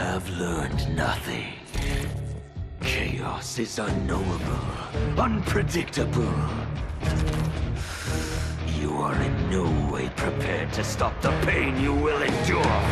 have learned nothing. Chaos is unknowable, unpredictable. You are in no way prepared to stop the pain you will endure.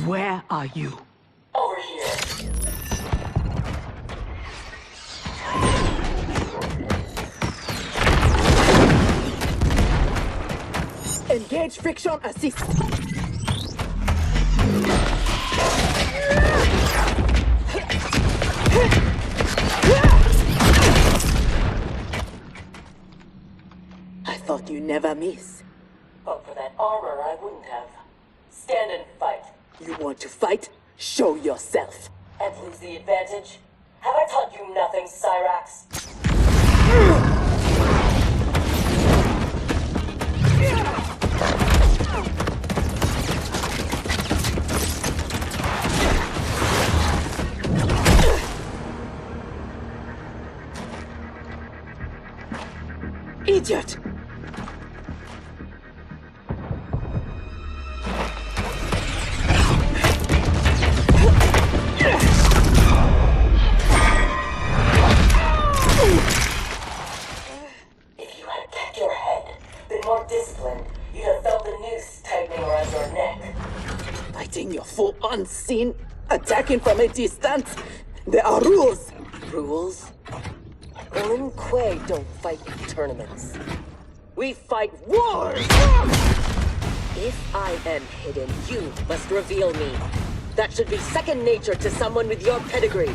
Where are you? Over here. Engage friction assist. I thought you never miss. But for that armor, I wouldn't have. Stand and fight. You want to fight? Show yourself. And lose the advantage? Have I taught you nothing, Cyrax? Idiot! If you had kept your head, been more disciplined, you'd have felt the noose tightening around your neck. Fighting your foe unseen, attacking from a distance. There are rules. Rules? Lin Kuei don't fight in tournaments. We fight wars! If I am hidden, you must reveal me. That should be second nature to someone with your pedigree.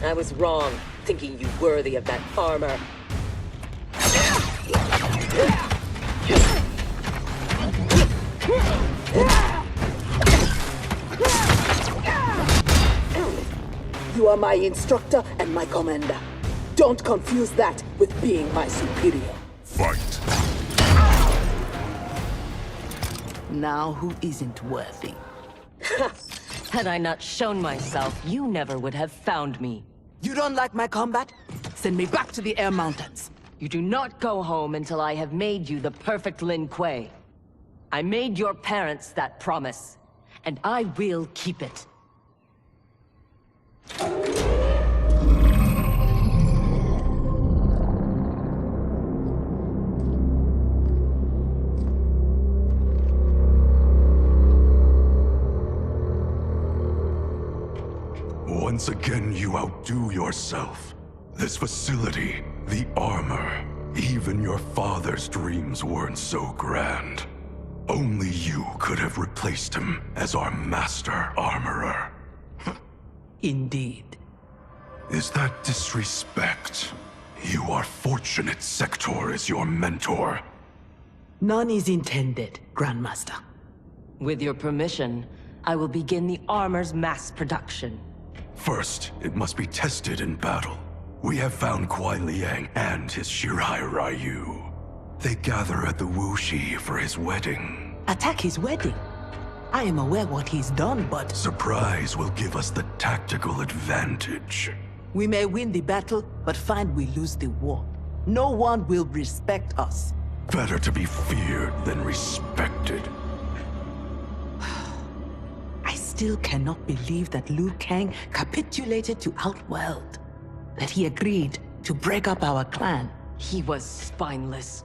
I was wrong, thinking you worthy of that armor. You are my instructor and my commander. Don't confuse that with being my superior. Fight! Now who isn't worthy? Had I not shown myself, you never would have found me. You don't like my combat? Send me back to the Air Mountains. You do not go home until I have made you the perfect Lin Kuei. I made your parents that promise, and I will keep it. Once again, you outdo yourself. This facility, the armor, even your father's dreams weren't so grand. Only you could have replaced him as our master armorer. Indeed. Is that disrespect? You are fortunate Sector is your mentor. None is intended, Grandmaster. With your permission, I will begin the armor's mass production. First, it must be tested in battle. We have found Kuai Liang and his Shirai Ryu. They gather at the Wuxi for his wedding. Attack his wedding? I am aware what he's done, but... Surprise will give us the tactical advantage. We may win the battle, but find we lose the war. No one will respect us. Better to be feared than respected. I still cannot believe that Liu Kang capitulated to Outworld. That he agreed to break up our clan. He was spineless,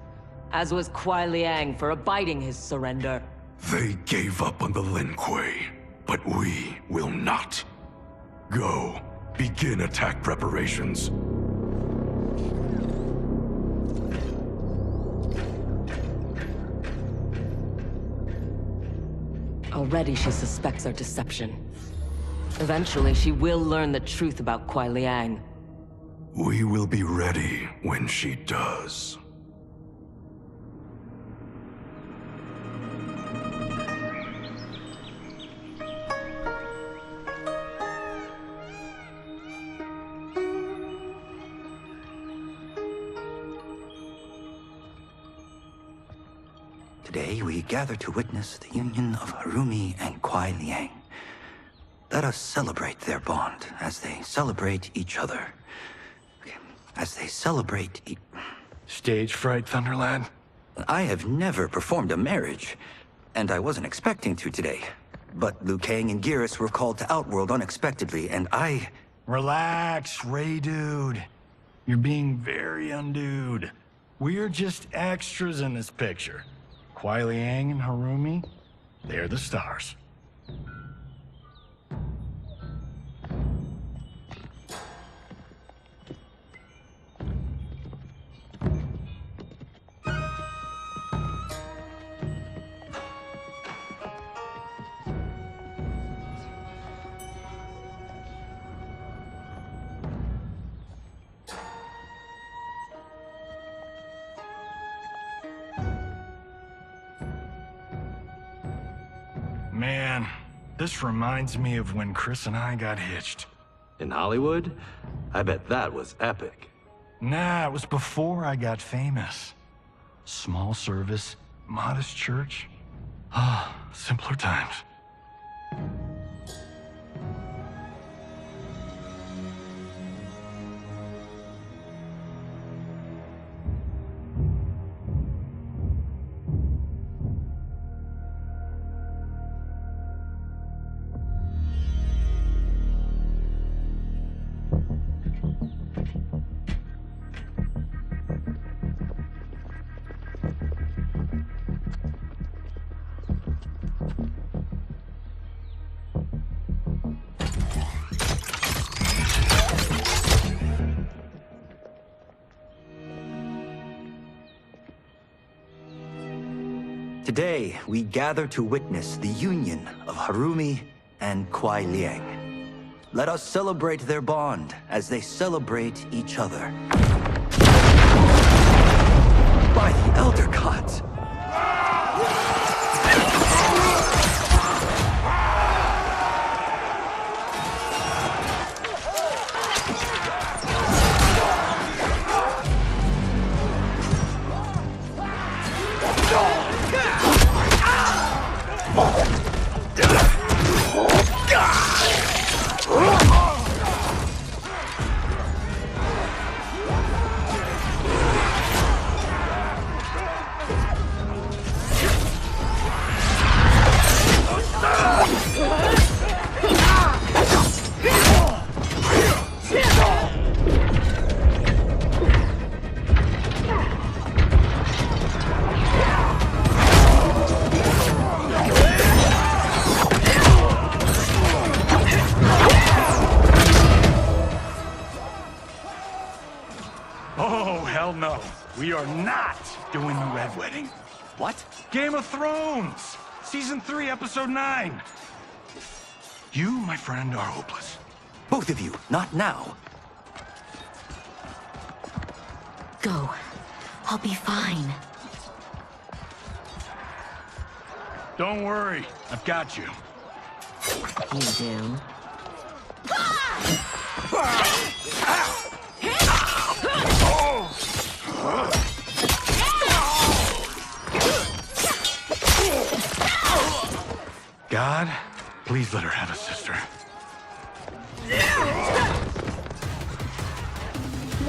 as was Kuai Liang for abiding his surrender. They gave up on the Lin Kuei, but we will not. Go, Begin attack preparations. Already she suspects our deception. Eventually, she will learn the truth about Kuai Liang. We will be ready when she does. Today we gather to witness the union of Harumi and Kuai Liang. Let us celebrate their bond as they celebrate each other. As they celebrate Stage fright, Thunderlad? I have never performed a marriage, and I wasn't expecting to today. But Liu Kang and Geras were called to Outworld unexpectedly, and I... Relax, Ray dude. You're being very undude. We're just extras in this picture. Kuai Liang and Harumi, they're the stars. Man, this reminds me of when Chris and I got hitched. In Hollywood? I bet that was epic. Nah, it was before I got famous. Small service, modest church. Ah, simpler times. Today, we gather to witness the union of Harumi and Kuai Liang. Let us celebrate their bond as they celebrate each other. By the Elder Gods! Oh, hell no. We are not doing the Red Wedding. What? Game of Thrones! Season 3, Episode 9. You, my friend, are hopeless. Both of you, not now. Go. I'll be fine. Don't worry, I've got you. You do? God, please let her have a sister.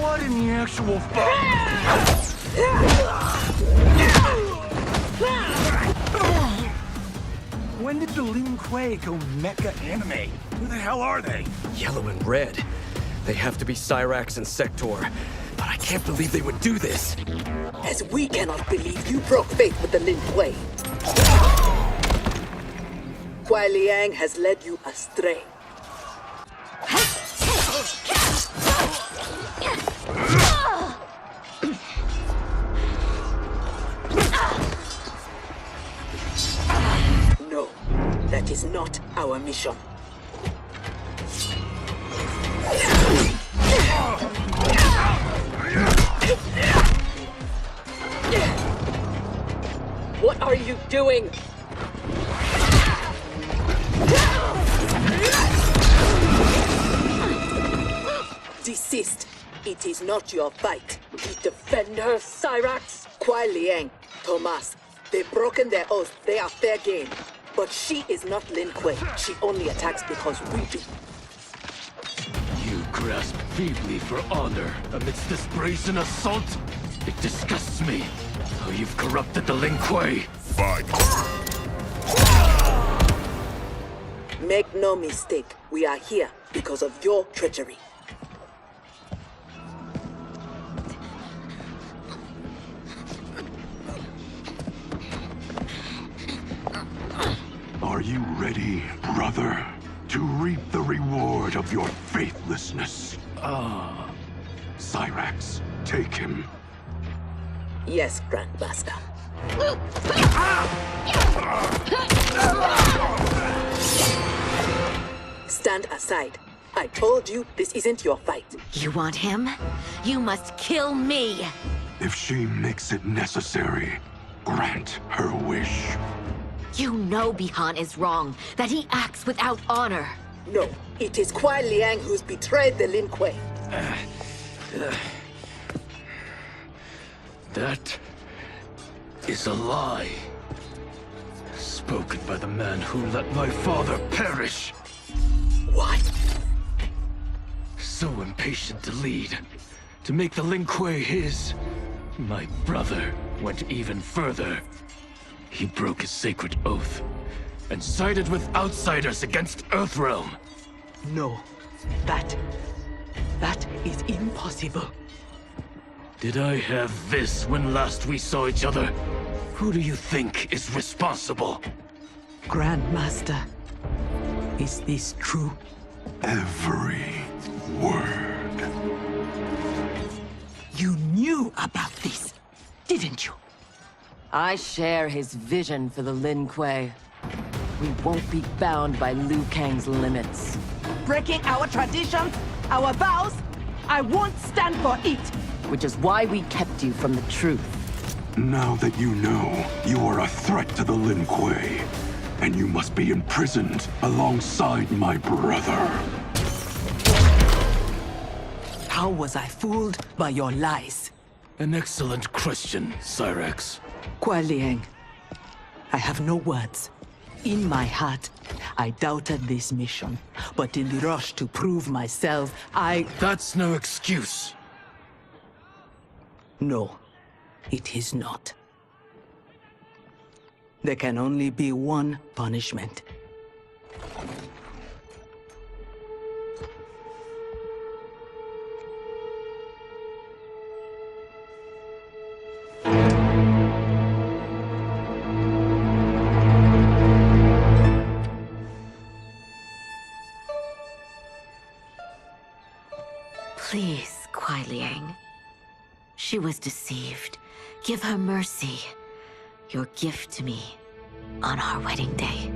What in the actual fuck? When did the Lin Kuei go mecha anime? Who the hell are they? Yellow and red. They have to be Cyrax and Sector. But I can't believe they would do this. As we cannot believe you broke faith with the Lin Kuei. Kuai Liang has led you astray. That is not our mission. What are you doing? Desist. It is not your fight. You defend her, Cyrax? Kuai Liang, Thomas, they've broken their oath. They are fair game. But she is not Lin Kuei. She only attacks because we do. You grasp feebly for honor amidst this brazen assault? It disgusts me how you've corrupted the Lin Kuei. Fight. Make no mistake, we are here because of your treachery. Are you ready, brother, to reap the reward of your faithlessness? Cyrax, take him. Yes, Grandmaster. Stand aside. I told you this isn't your fight. You want him? You must kill me! If she makes it necessary, grant her wish. You know Bihan is wrong, that he acts without honor. No, it is Kuai Liang who's betrayed the Lin Kuei. That is a lie. Spoken by the man who let my father perish. What? So impatient to lead, to make the Lin Kuei his. My brother went even further. He broke his sacred oath and sided with outsiders against Earthrealm. No, that is impossible. Did I have this when last we saw each other? Who do you think is responsible? Grandmaster, is this true? Every word. You knew about this, didn't you? I share his vision for the Lin Kuei. We won't be bound by Liu Kang's limits. Breaking our traditions, our vows, I won't stand for it. Which is why we kept you from the truth. Now that you know, you are a threat to the Lin Kuei, and you must be imprisoned alongside my brother. How was I fooled by your lies? An excellent question, Cyrax. Kuai Liang, I have no words. In my heart, I doubted this mission, but in the rush to prove myself, That's no excuse. No, it is not. There can only be one punishment. Please, Kuai Liang. She was deceived. Give her mercy. Your gift to me on our wedding day.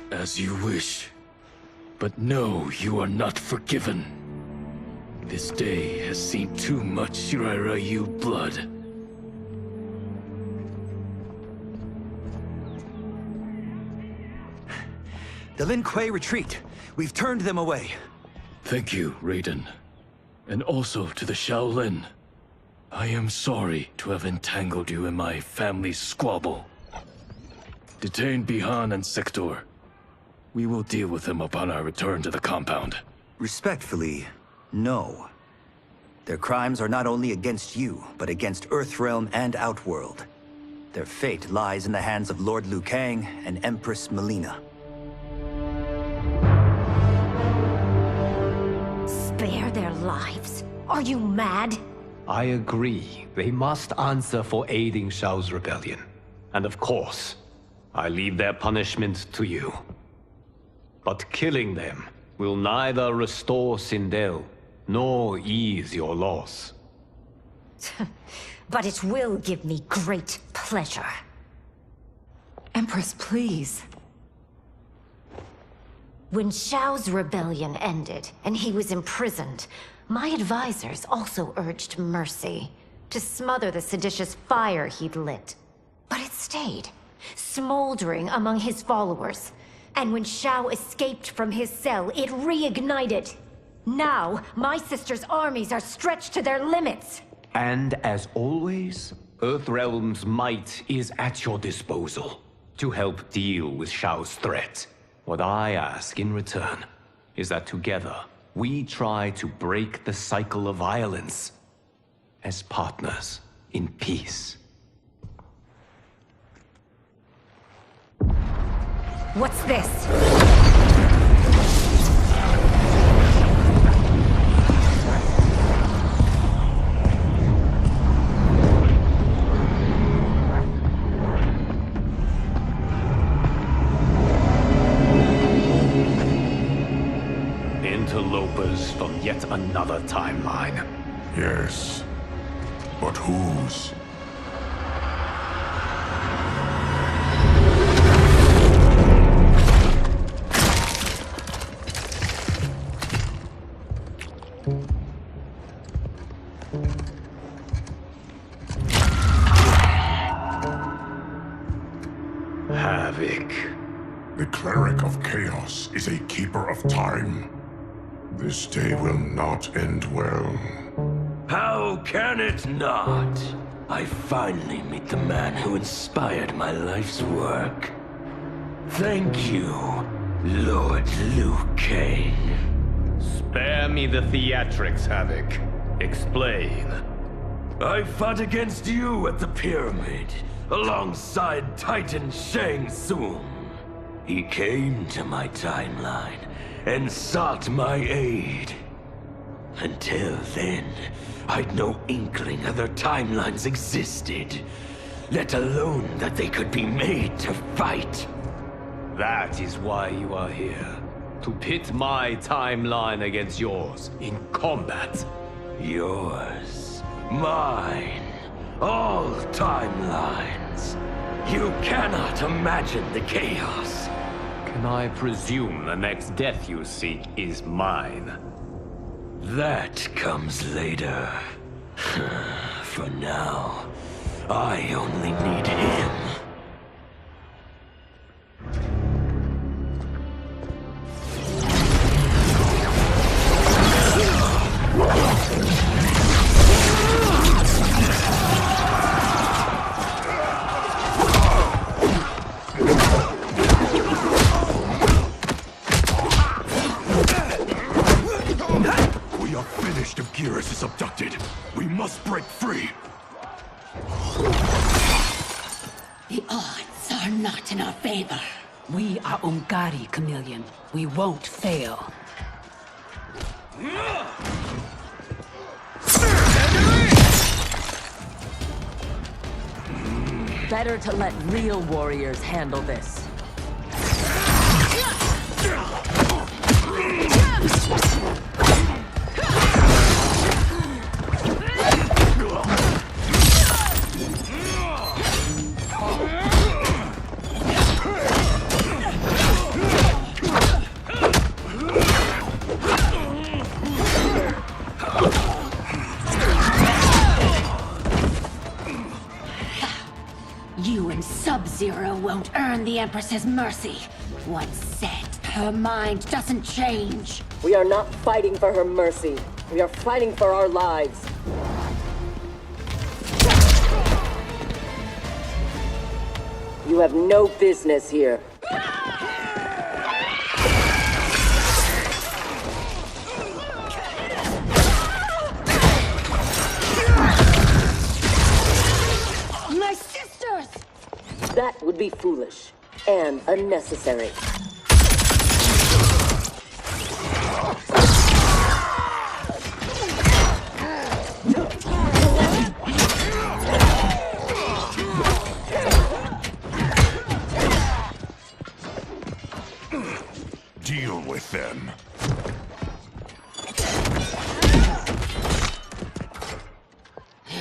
As you wish. But no, you are not forgiven. This day has seen too much Shirai Ryu blood. The Lin Kuei retreat. We've turned them away. Thank you, Raiden. And also to the Shaolin. I am sorry to have entangled you in my family's squabble. Detain Bihan and Sector. We will deal with them upon our return to the compound. Respectfully, no. Their crimes are not only against you, but against Earthrealm and Outworld. Their fate lies in the hands of Lord Liu Kang and Empress Melina. Spare their lives? Are you mad? I agree. They must answer for aiding Shao's rebellion. And of course, I leave their punishment to you. But killing them will neither restore Sindel, nor ease your loss. but it will give me great pleasure. Empress, please. When Shao's rebellion ended, and he was imprisoned, my advisors also urged mercy, to smother the seditious fire he'd lit. But it stayed, smoldering among his followers. And when Shao escaped from his cell, it reignited. Now, my sister's armies are stretched to their limits. And as always, Earthrealm's might is at your disposal to help deal with Shao's threat. What I ask in return is that together, we try to break the cycle of violence as partners in peace. What's this? Interlopers from yet another timeline. Yes. But whose? Havoc. The Cleric of Chaos is a keeper of time. This day will not end well. How can it not? I finally meet the man who inspired my life's work. Thank you, Lord Liu Kang. Spare me the theatrics, Havoc. Explain. I fought against you at the pyramid, alongside Titan Shang Tsung. He came to my timeline and sought my aid. Until then, I'd no inkling other timelines existed, let alone that they could be made to fight. That is why you are here. To pit my timeline against yours in combat. Yours, mine, all timelines. You cannot imagine the chaos. Can I presume the next death you seek is mine? That comes later. For now, I only need him. Geras is abducted. We must break free. The odds are not in our favor. We are Ungari, Chameleon. We won't fail. Better to let real warriors handle this. You and Sub-Zero won't earn the Empress's mercy. Once said, her mind doesn't change. We are not fighting for her mercy. We are fighting for our lives. You have no business here. My sisters! That would be foolish and unnecessary. Deal with them.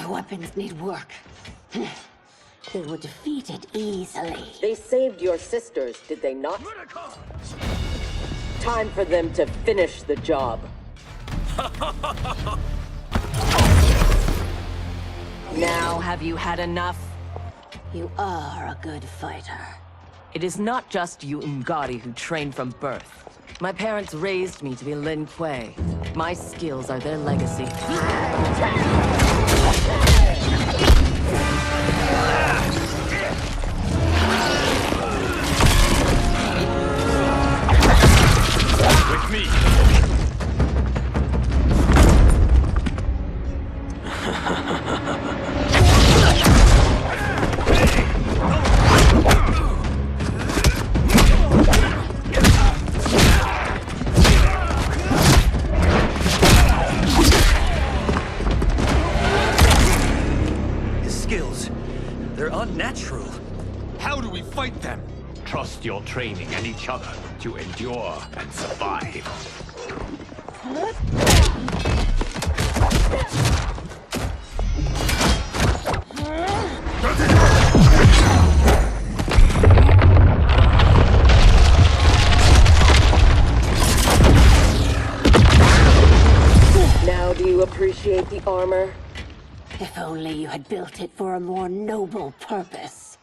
What weapons need work. They were defeated easily. They saved your sisters, did they not? Time for them to finish the job. Now have you had enough? You are a good fighter. It is not just you Ungari who trained from birth. My parents raised me to be Lin Kuei. My skills are their legacy. With me! Unnatural. How do we fight them? Trust your training and each other to endure and survive. Now do you appreciate the armor? If only you had built it for a more noble purpose.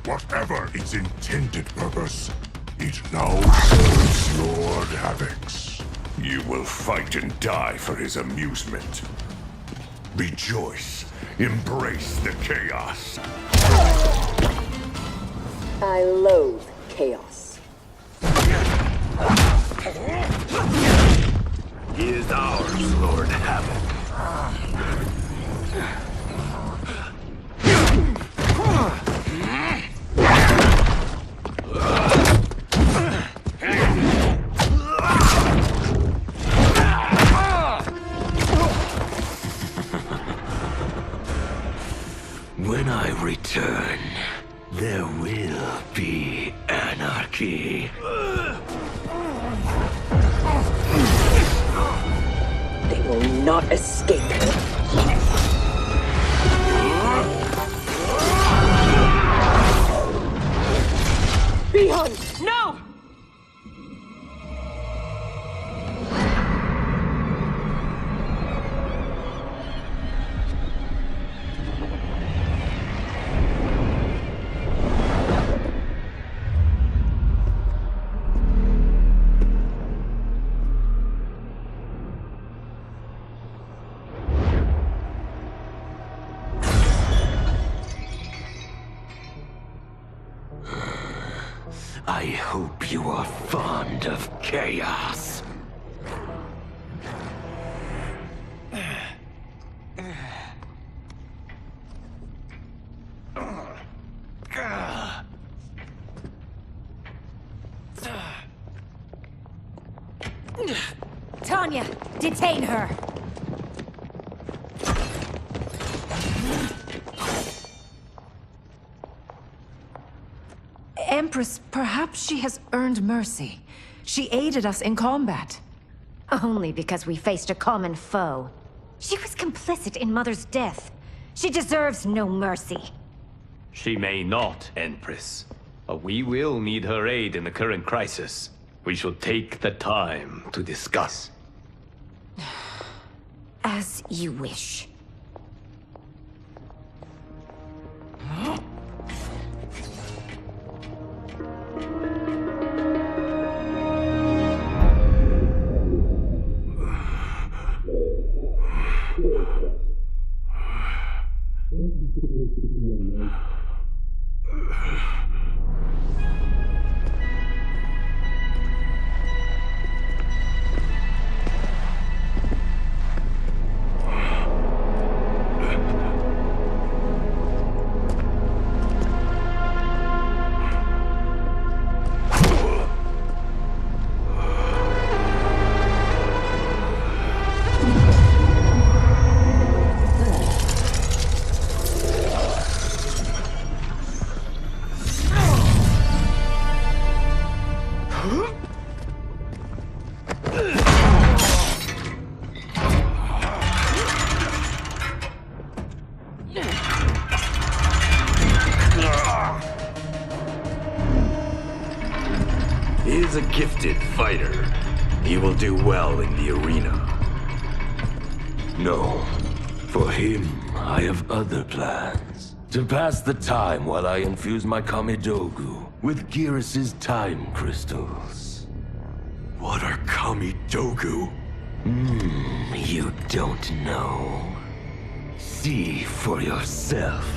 Whatever its intended purpose, it now serves Lord Havoc's. You will fight and die for his amusement. Rejoice. Embrace the chaos. I loathe chaos. He is ours, Lord Havoc. When I return, there will be anarchy. They will not escape. Bihun! No! I hope you are fond of chaos. Tanya, detain her! Empress, perhaps she has earned mercy. She aided us in combat. Only because we faced a common foe. She was complicit in Mother's death. She deserves no mercy. She may not, Empress. But we will need her aid in the current crisis. We should take the time to discuss. As you wish. is a gifted fighter. He will do well in the arena. No. For him, I have other plans. To pass the time while I infuse my Kamidogu with Gearus' time crystals. What are Kamidogu? You don't know. See for yourself.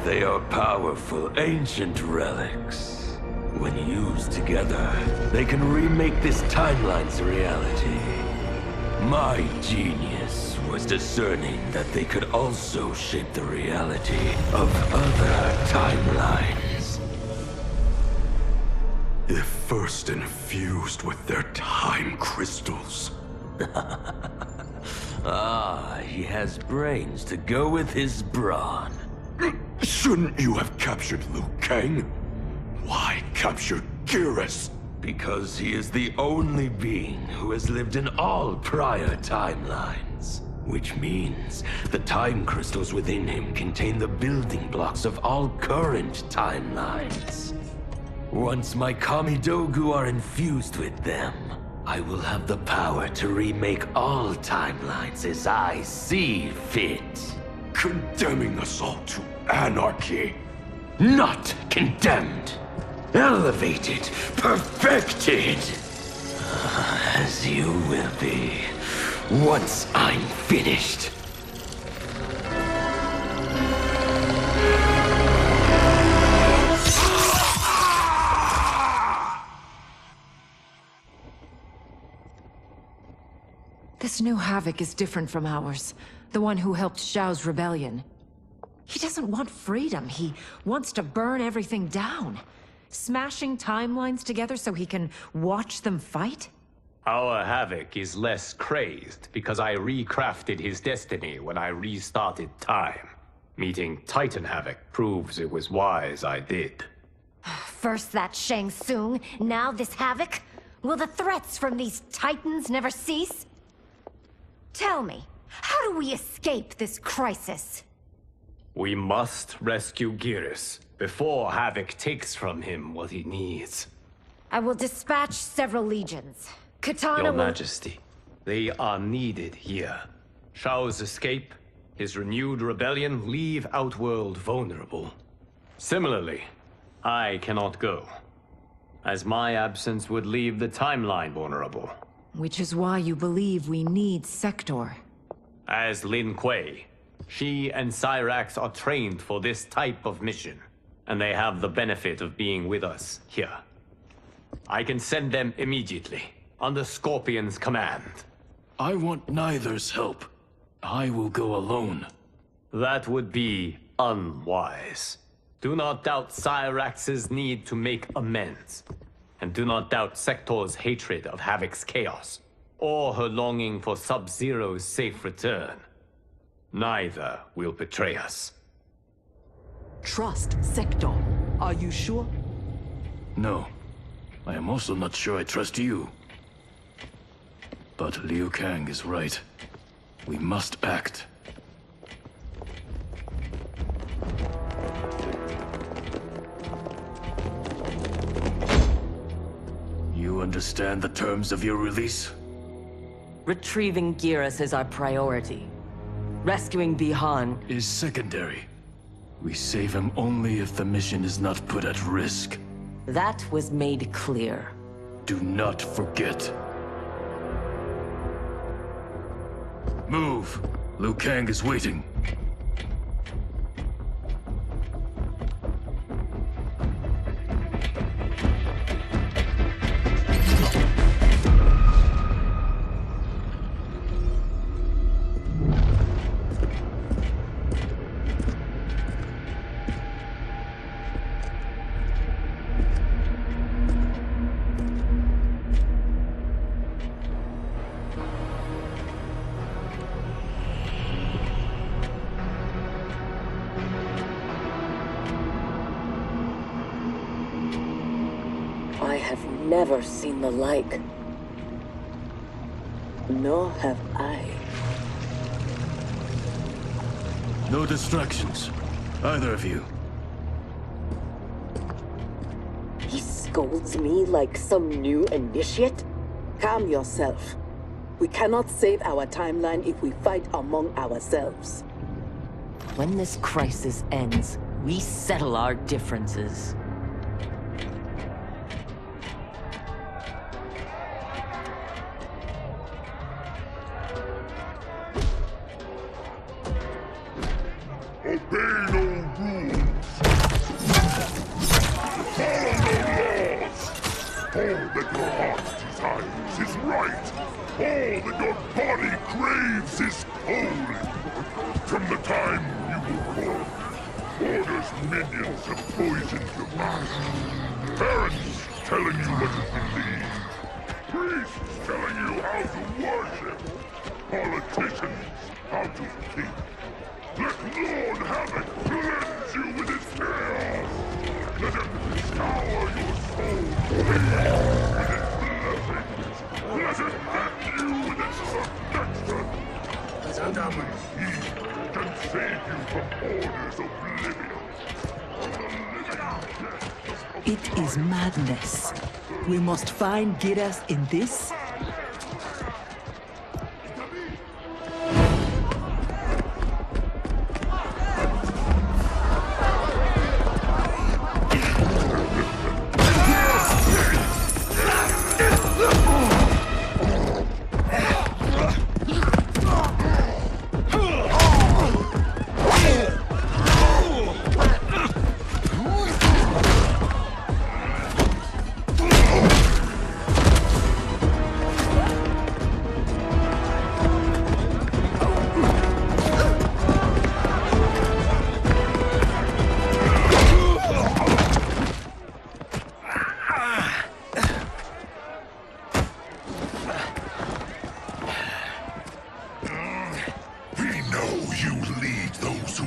They are powerful, ancient relics. When used together, they can remake this timeline's reality. My genius was discerning that they could also shape the reality of other timelines. If first infused with their time crystals. He has brains to go with his brawn. Shouldn't you have captured Liu Kang? Why capture Gearus? Because he is the only being who has lived in all prior timelines. Which means the time crystals within him contain the building blocks of all current timelines. Once my Kamidogu are infused with them, I will have the power to remake all timelines as I see fit. Condemning us all to anarchy. Not condemned. Elevated, perfected. As you will be, once I'm finished. This new Havoc is different from ours. The one who helped Shao's rebellion. He doesn't want freedom. He wants to burn everything down. Smashing timelines together so he can watch them fight? Our Havoc is less crazed because I recrafted his destiny when I restarted time. Meeting Titan Havoc proves it was wise I did. First that Shang Tsung, now this Havoc? Will the threats from these Titans never cease? Tell me, how do we escape this crisis? We must rescue Gearus before Havoc takes from him what he needs. I will dispatch several legions. Katana Your will... Majesty, they are needed here. Shao's escape, his renewed rebellion leave Outworld vulnerable. Similarly, I cannot go, as my absence would leave the timeline vulnerable. Which is why you believe we need Sector. As Lin Kuei, she and Cyrax are trained for this type of mission, and they have the benefit of being with us here. I can send them immediately, under Scorpion's command. I want neither's help. I will go alone. That would be unwise. Do not doubt Cyrax's need to make amends. And do not doubt Sector's hatred of Havoc's chaos, or her longing for Sub-Zero's safe return. Neither will betray us. Trust Sector. Are you sure? No. I am also not sure I trust you. But Liu Kang is right. We must act. You understand the terms of your release? Retrieving Gearus is our priority. Rescuing Bihan is secondary. We save him only if the mission is not put at risk. That was made clear. Do not forget. Move! Liu Kang is waiting. I have never seen the like. Nor have I. No distractions. Either of you. scolds me like some new initiate? Calm yourself. We cannot save our timeline if we fight among ourselves. When this crisis ends, we settle our differences. Obey no rules. Follow no laws. All that your heart desires is right. All that your body craves is holy. From the time you were born, Order's minions have poisoned your mind. Parents telling you what to believe. Priests telling you how to worship. Politicians how to think. Let Lord Havoc cleanse you with his chaos! Let him scour your soul with his blessings! Let him deck you with his protection! Only he can save you from Order's oblivion! It is madness. We must find Giras in this.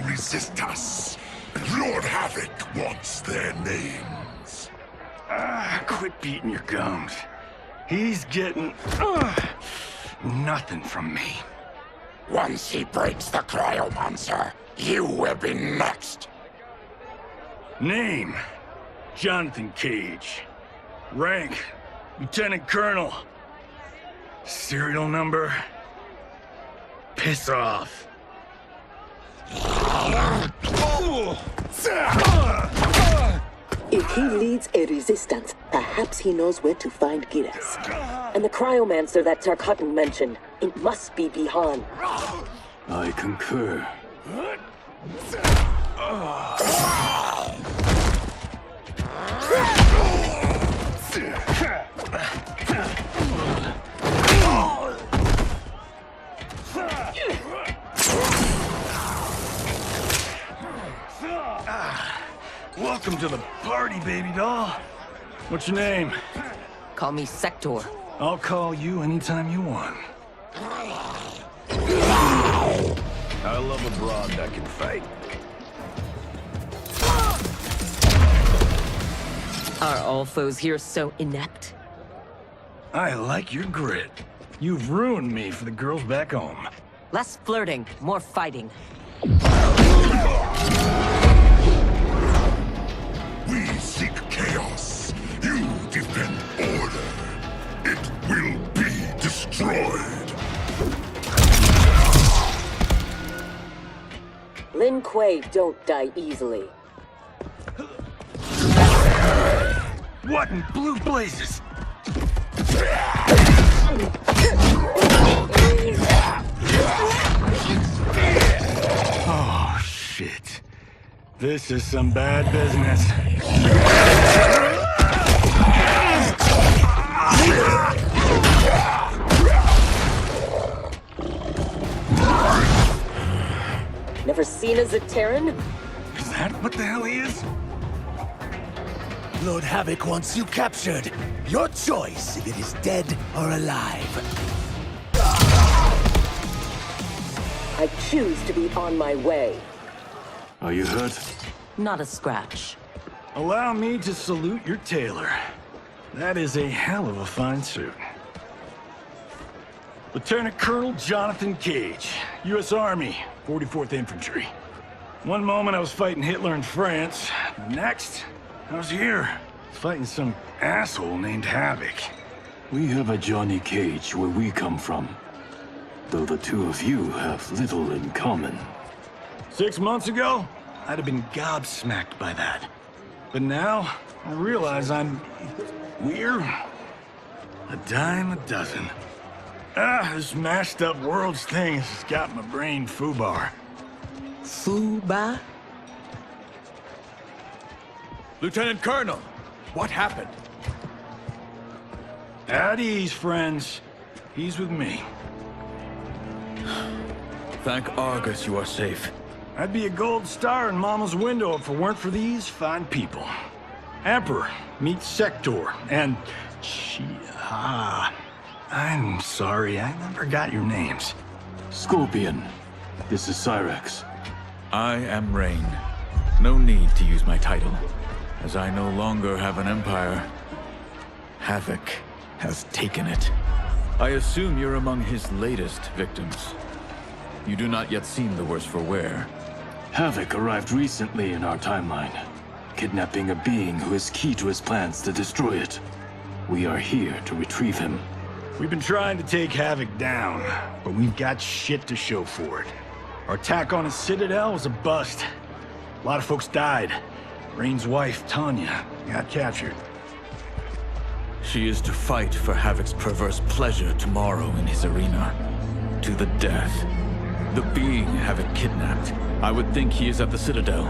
Resist us. Lord Havoc wants their names. Quit beating your gums. He's getting nothing from me. Once he breaks the cryomonster, you will be next. Name: Jonathan Cage. Rank: Lieutenant Colonel. Serial number: piss off. If he leads a resistance, perhaps he knows where to find Giras. And the cryomancer that Tarkatan mentioned, it must be Bihan. I concur. Welcome to the party, baby doll. What's your name? Call me Sector. I'll call you anytime you want. I love a broad that can fight. Are all foes here so inept? I like your grit. You've ruined me for the girls back home. Less flirting, more fighting. We seek chaos. You defend order. It will be destroyed. Lin Kuei don't die easily. What in blue blazes? Oh, shit. This is some bad business. Never seen a Zaterran? Is that what the hell he is? Lord Havoc wants you captured. Your choice if it is dead or alive. I choose to be on my way. Are you hurt? Not a scratch. Allow me to salute your tailor. That is a hell of a fine suit. Lieutenant Colonel Jonathan Cage, U.S. Army, 44th Infantry. One moment I was fighting Hitler in France. The next, I was here, fighting some asshole named Havoc. We have a Johnny Cage where we come from, though the two of you have little in common. 6 months ago, I'd have been gobsmacked by that. But now, I realize I'm weird. A dime a dozen. This mashed up worlds thing has got my brain foobar. Fuba? Lieutenant Colonel, what happened? At ease, friends. He's with me. Thank Argus you are safe. I'd be a gold star in Mama's window if it weren't for these fine people. Emperor meets Sector, and I'm sorry, I never got your names. Scorpion, this is Cyrax. I am Rain. No need to use my title, as I no longer have an empire. Havoc has taken it. I assume you're among his latest victims. You do not yet seem the worse for wear. Havoc arrived recently in our timeline, kidnapping a being who is key to his plans to destroy it. We are here to retrieve him. We've been trying to take Havoc down, but we've got shit to show for it. Our attack on his citadel was a bust. A lot of folks died. Rain's wife, Tanya, got captured. She is to fight for Havoc's perverse pleasure tomorrow in his arena. To the death. The being Havoc kidnapped. I would think he is at the Citadel.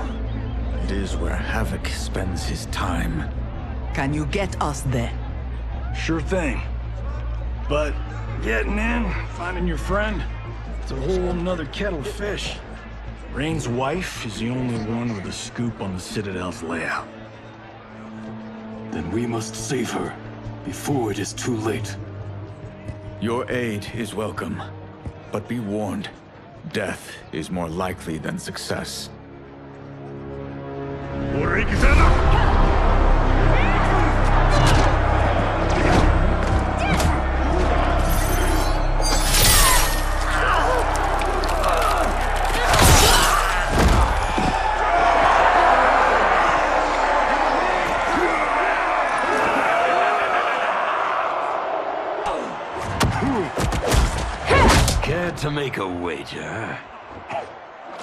It is where Havoc spends his time. Can you get us there? Sure thing. But getting in, finding your friend, it's a whole nother kettle of fish. Rain's wife is the only one with a scoop on the Citadel's layout. Then we must save her, before it is too late. Your aid is welcome, but be warned, death is more likely than success. Care to make a wager?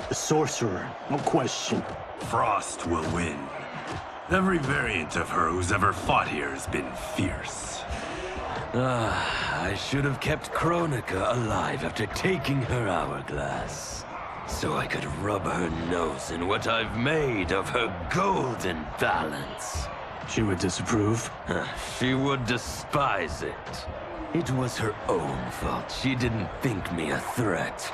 The sorcerer, no question. Frost will win. Every variant of her who's ever fought here has been fierce. I should have kept Kronika alive after taking her hourglass. So I could rub her nose in what I've made of her golden balance. She would disapprove? She would despise it. It was her own fault. She didn't think me a threat.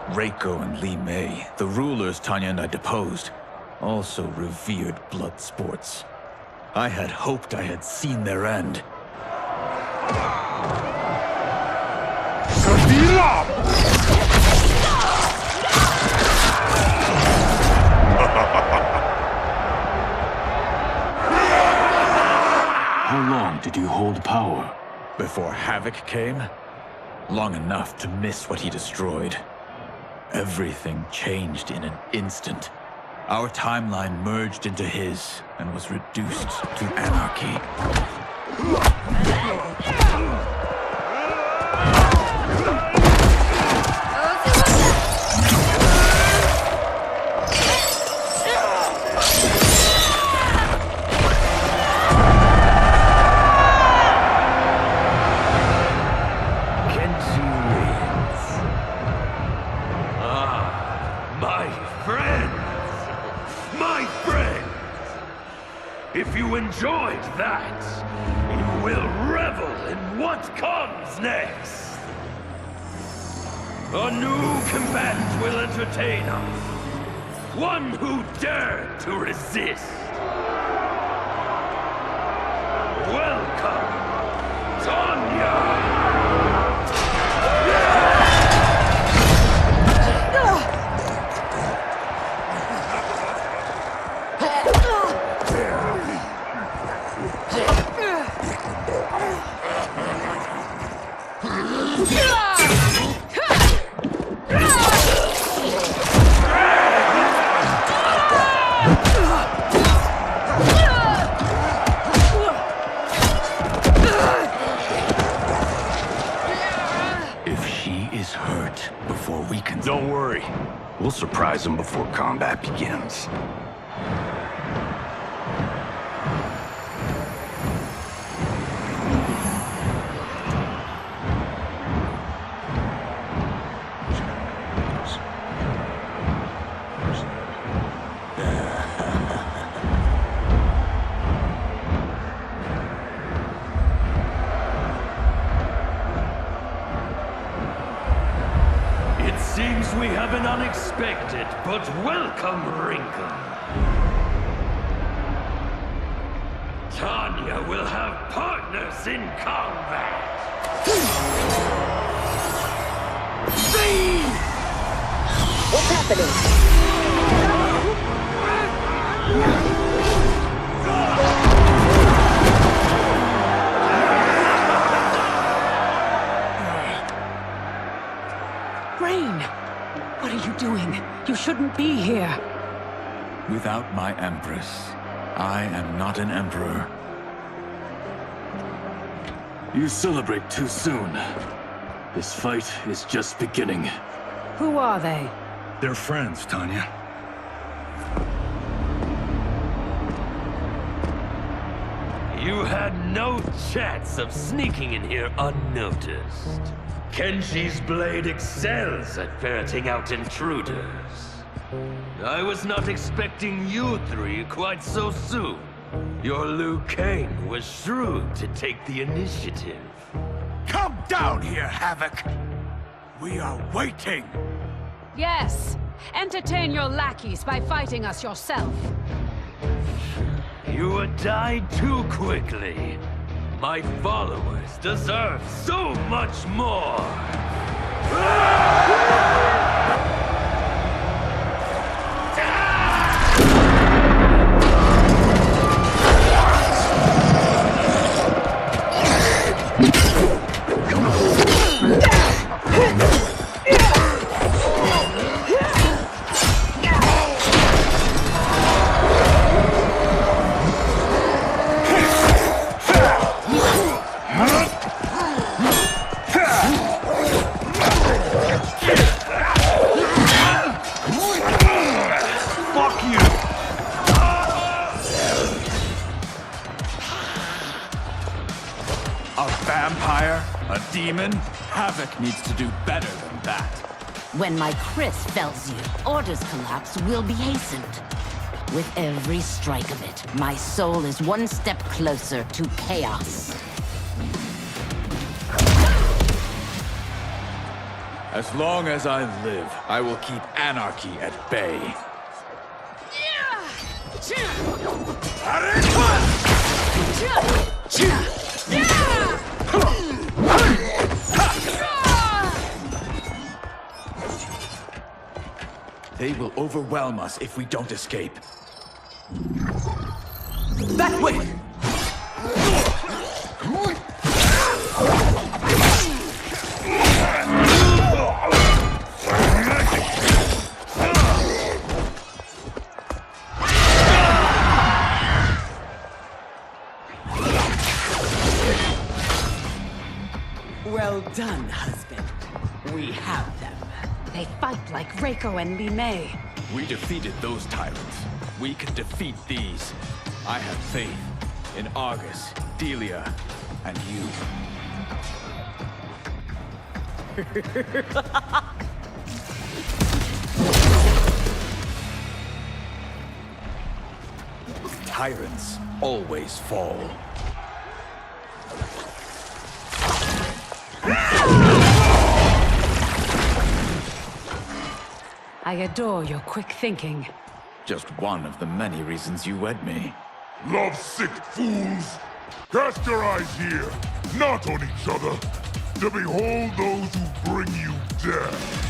Reiko and Li Mei, the rulers Tanya and I deposed, also revered blood sports. I had hoped I had seen their end. How long did you hold power? Before Havoc came? Long enough to miss what he destroyed. Everything changed in an instant. Our timeline merged into his and was reduced to anarchy. If you enjoyed that, you will revel in what comes next. A new combatant will entertain us. One who dared to resist. Welcome, Tanya! If she is hurt before we can... Don't worry. We'll surprise him before combat begins. Seems we have an unexpected but welcome wrinkle. Tanya will have partners in combat. What's happening? Rain! What are you doing? You shouldn't be here. Without my Empress, I am not an Emperor. You celebrate too soon. This fight is just beginning. Who are they? They're friends, Tanya. You had no chance of sneaking in here unnoticed. Kenshi's blade excels at ferreting out intruders. I was not expecting you three quite so soon. Your Liu Kang was shrewd to take the initiative. Come down here, Havoc! We are waiting! Yes! Entertain your lackeys by fighting us yourself. You died too quickly. My followers deserve so much more! Demon, Havoc needs to do better than that. When my Chris fells you, orders collapse will be hastened. With every strike of it, my soul is one step closer to chaos. As long as I live, I will keep anarchy at bay. They will overwhelm us if we don't escape. That way! Well done, husband. We have them. They fight like Reiko and Li Mei. We defeated those tyrants. We can defeat these. I have faith in Argus, Delia, and you. Tyrants always fall. I adore your quick thinking. Just one of the many reasons you wed me. Love-sick fools! Cast your eyes here, not on each other, to behold those who bring you death.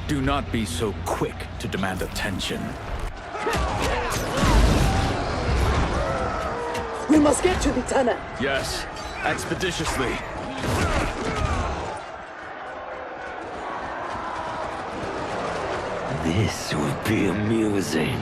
Do not be so quick to demand attention. We must get to the tunnel. Yes, expeditiously. This will be amusing.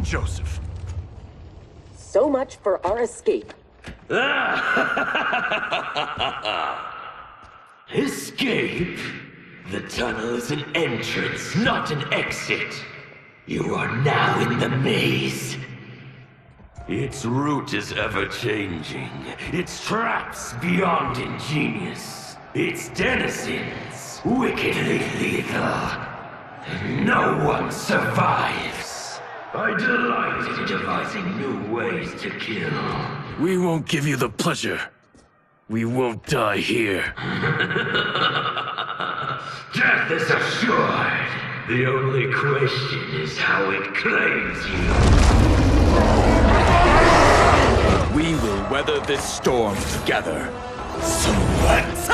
Joseph. So much for our escape. Escape? The tunnel is an entrance, not an exit. You are now in the maze. Its route is ever-changing. Its traps beyond ingenious. Its denizens wickedly lethal. No one survives. I delight in devising new ways to kill. We won't give you the pleasure. We won't die here. Death is assured. The only question is how it claims you. We will weather this storm together. So let's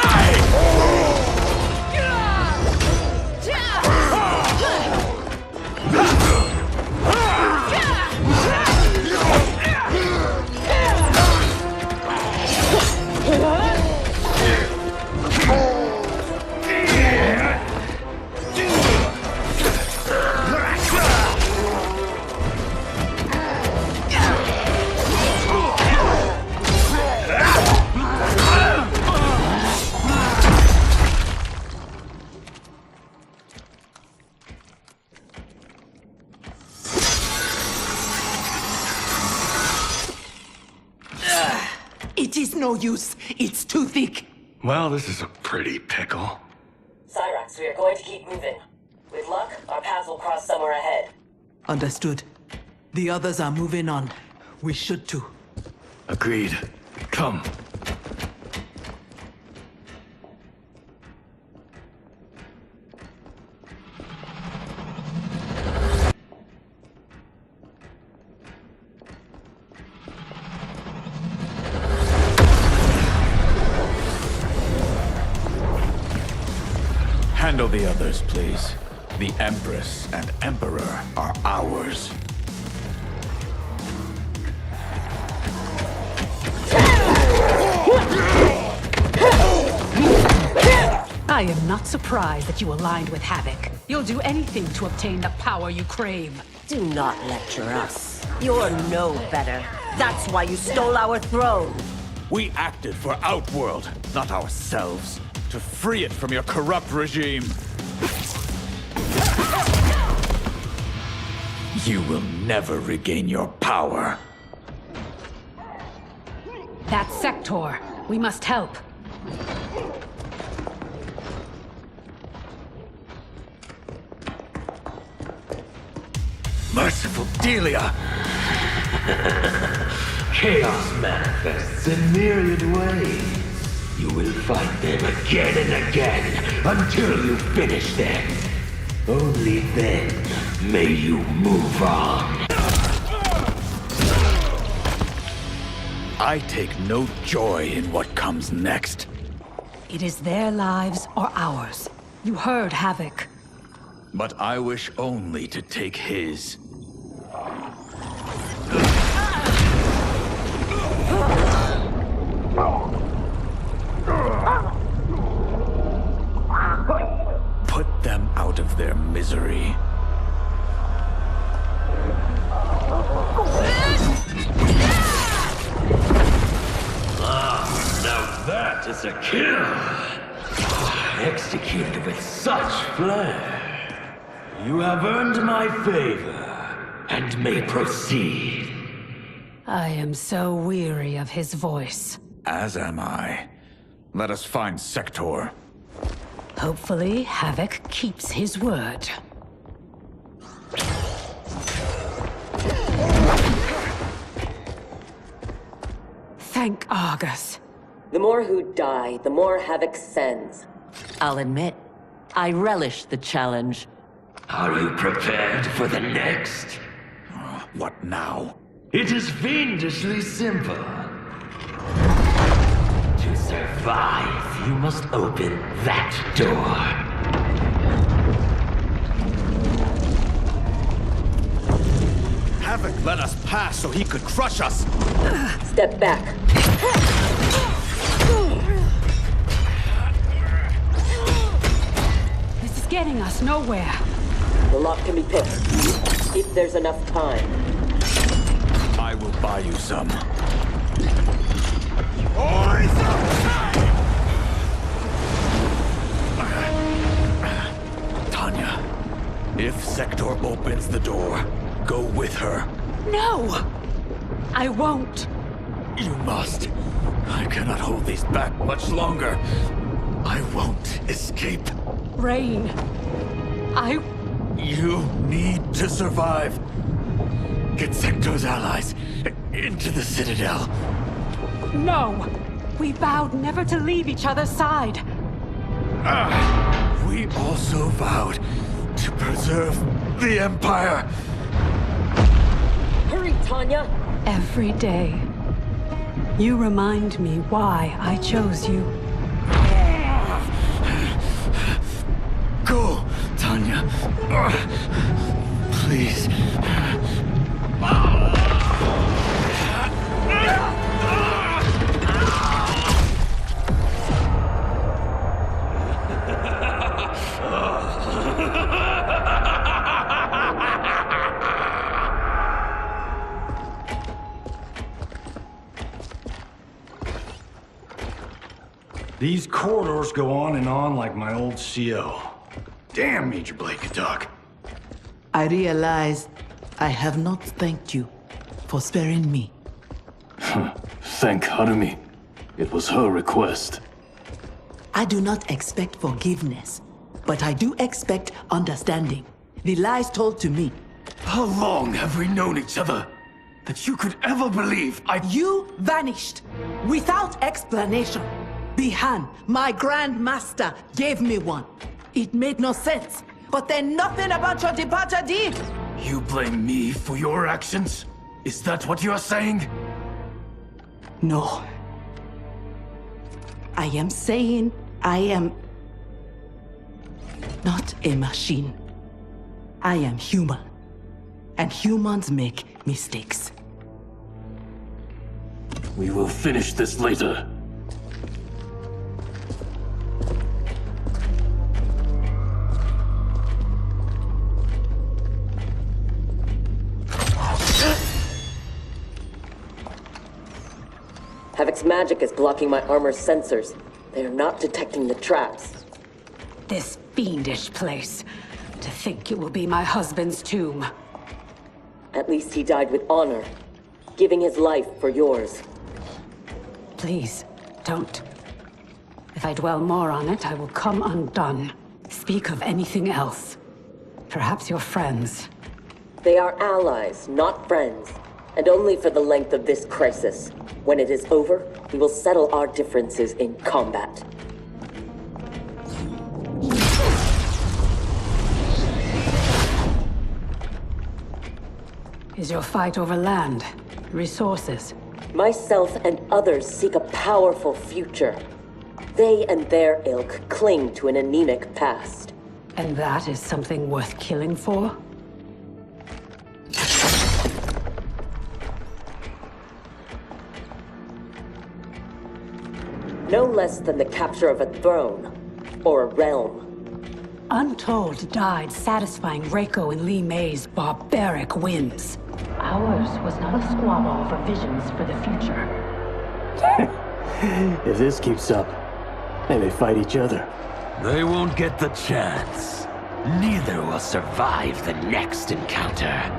It is no use. It's too thick. Well, this is a pretty pickle. Cyrax, we are going to keep moving. With luck, our paths will cross somewhere ahead. Understood. The others are moving on. We should too. Agreed. Come. handle the others, please. The Empress and Emperor are ours. I am not surprised that you aligned with Havoc. You'll do anything to obtain the power you crave. Do not lecture us. You're no better. That's why you stole our throne. We acted for Outworld, not ourselves, to free it from your corrupt regime. You will never regain your power. That sector. We must help. Merciful Delia! Chaos manifests in myriad ways. You will fight them again and again until you finish them. Only then may you move on. I take no joy in what comes next. It is their lives or ours. You heard Havoc. But I wish only to take his. Put them out of their misery. Now that is a kill! Executed with such flair. You have earned my favor, and may proceed. I am so weary of his voice. As am I. Let us find Sector. Hopefully, Havoc keeps his word. Thank Argus. The more who die, the more Havoc sends. I'll admit, I relish the challenge. Are you prepared for the next? What now? It is fiendishly simple. To survive, you must open that door. Havoc let us pass so he could crush us! Step back. This is getting us nowhere. The lock can be picked, if there's enough time. I will buy you some. Tanya, if Sector opens the door, go with her. No! I won't. You must. I cannot hold these back much longer. I won't escape. Rain. You need to survive. Get Sector's allies into the Citadel. No! We vowed never to leave each other's side. We also vowed to preserve the Empire. Hurry, Tanya! Every day, you remind me why I chose you. Go, Tanya. Please. These corridors go on and on like my old CO. Damn, Major Blake could talk. I realize I have not thanked you for sparing me. Thank Harumi. It was her request. I do not expect forgiveness, but I do expect understanding. The lies told to me. How long have we known each other? That you could ever believe You vanished without explanation. Bihan, my Grand Master, gave me one. It made no sense, but then nothing about your departure did. You blame me for your actions? Is that what you are saying? No. I am saying I am not a machine. I am human. And humans make mistakes. We will finish this later. Havoc's magic is blocking my armor's sensors. They are not detecting the traps. This fiendish place. To think it will be my husband's tomb. At least he died with honor, giving his life for yours. Please, don't. If I dwell more on it, I will come undone. Speak of anything else. Perhaps your friends. They are allies, not friends. And only for the length of this crisis. When it is over, we will settle our differences in combat. Is your fight over land, resources? Myself and others seek a powerful future. They and their ilk cling to an anemic past. And that is something worth killing for? No less than the capture of a throne, or a realm. Untold died satisfying Reiko and Li Mei's barbaric whims. Ours was not a squabble over visions for the future. If this keeps up, they may fight each other. They won't get the chance. Neither will survive the next encounter.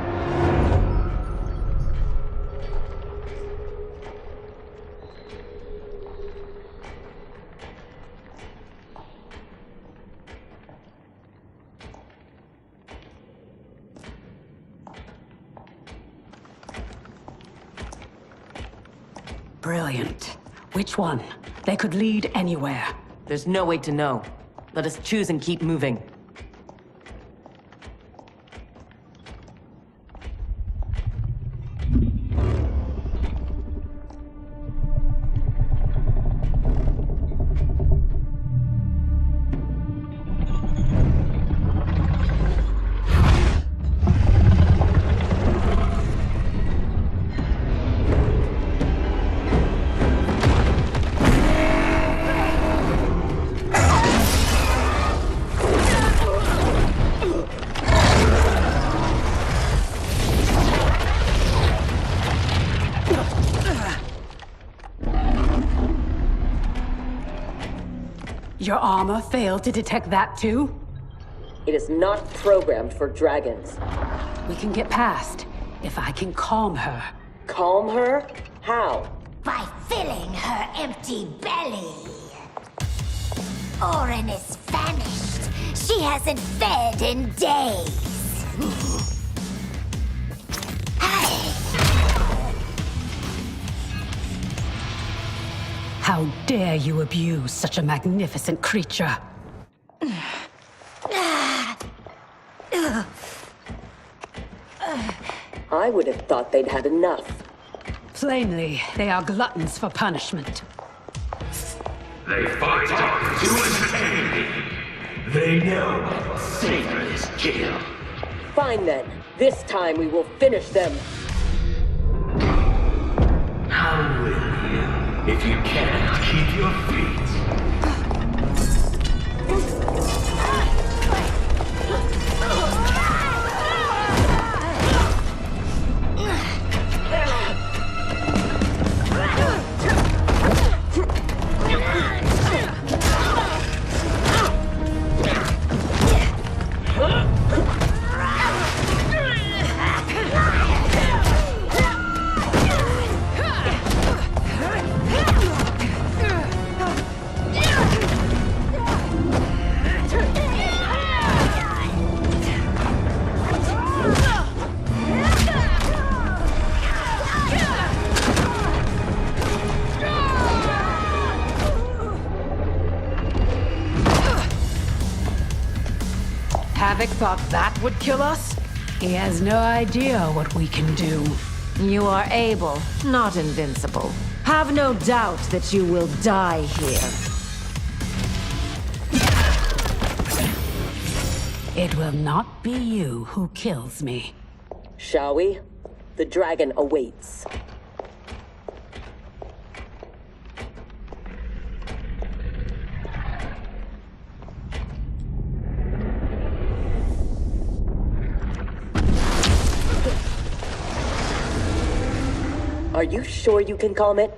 Brilliant. Which one? They could lead anywhere. There's no way to know. Let us choose and keep moving. Your armor failed to detect that too? It is not programmed for dragons. We can get past, if I can calm her. Calm her? How? By filling her empty belly. Orin is famished. She hasn't fed in days. How dare you abuse such a magnificent creature? I would have thought they'd had enough. Plainly, they are gluttons for punishment. They fight to escape. They know Satan is killed. Fine then. This time we will finish them. How will you if you cannot keep your feet? Havoc thought that would kill us? He has no idea what we can do. You are able, not invincible. Have no doubt that you will die here. It will not be you who kills me. Shall we? The dragon awaits. Are you sure you can calm it?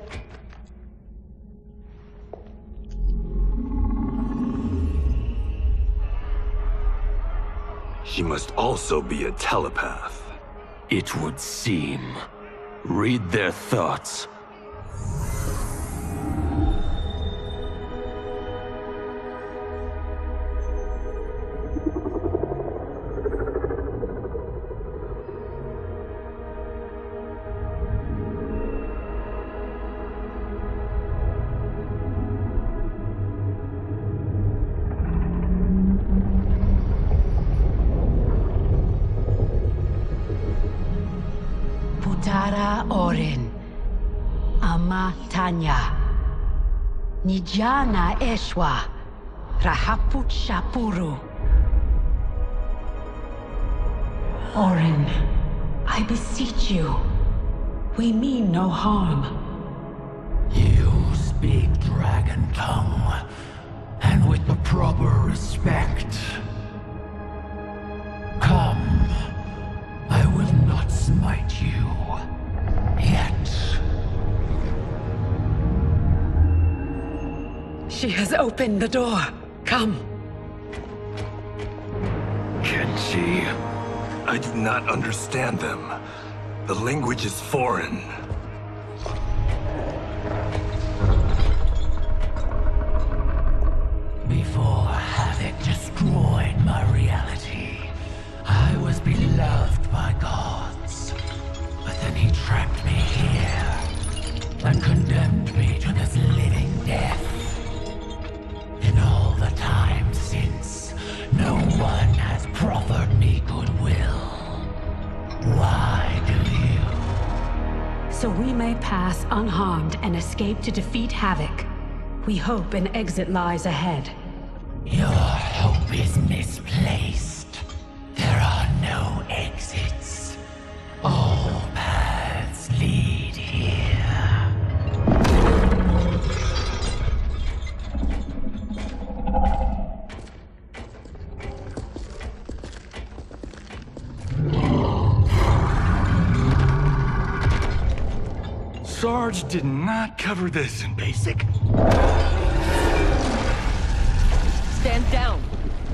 She must also be a telepath. It would seem. Read their thoughts. Putara Orin, Ama Tanya, Nijana Eshwa, Rahaput Shapuru. Orin, I beseech you, we mean no harm. You speak dragon tongue, and with the proper respect. Come, I will not smite you. Yet. She has opened the door. Come. Can she? I do not understand them. The language is foreign. Before Havoc destroyed my reality, I was beloved by gods. But then he trapped me here. and condemned me to this living death. In all the time since, no one has proffered me goodwill. Why do you? So we may pass unharmed and escape to defeat Havoc. We hope an exit lies ahead. Your hope is misplaced. There are no exits. All paths lead here. Sarge did not cover this in basic. Stand down.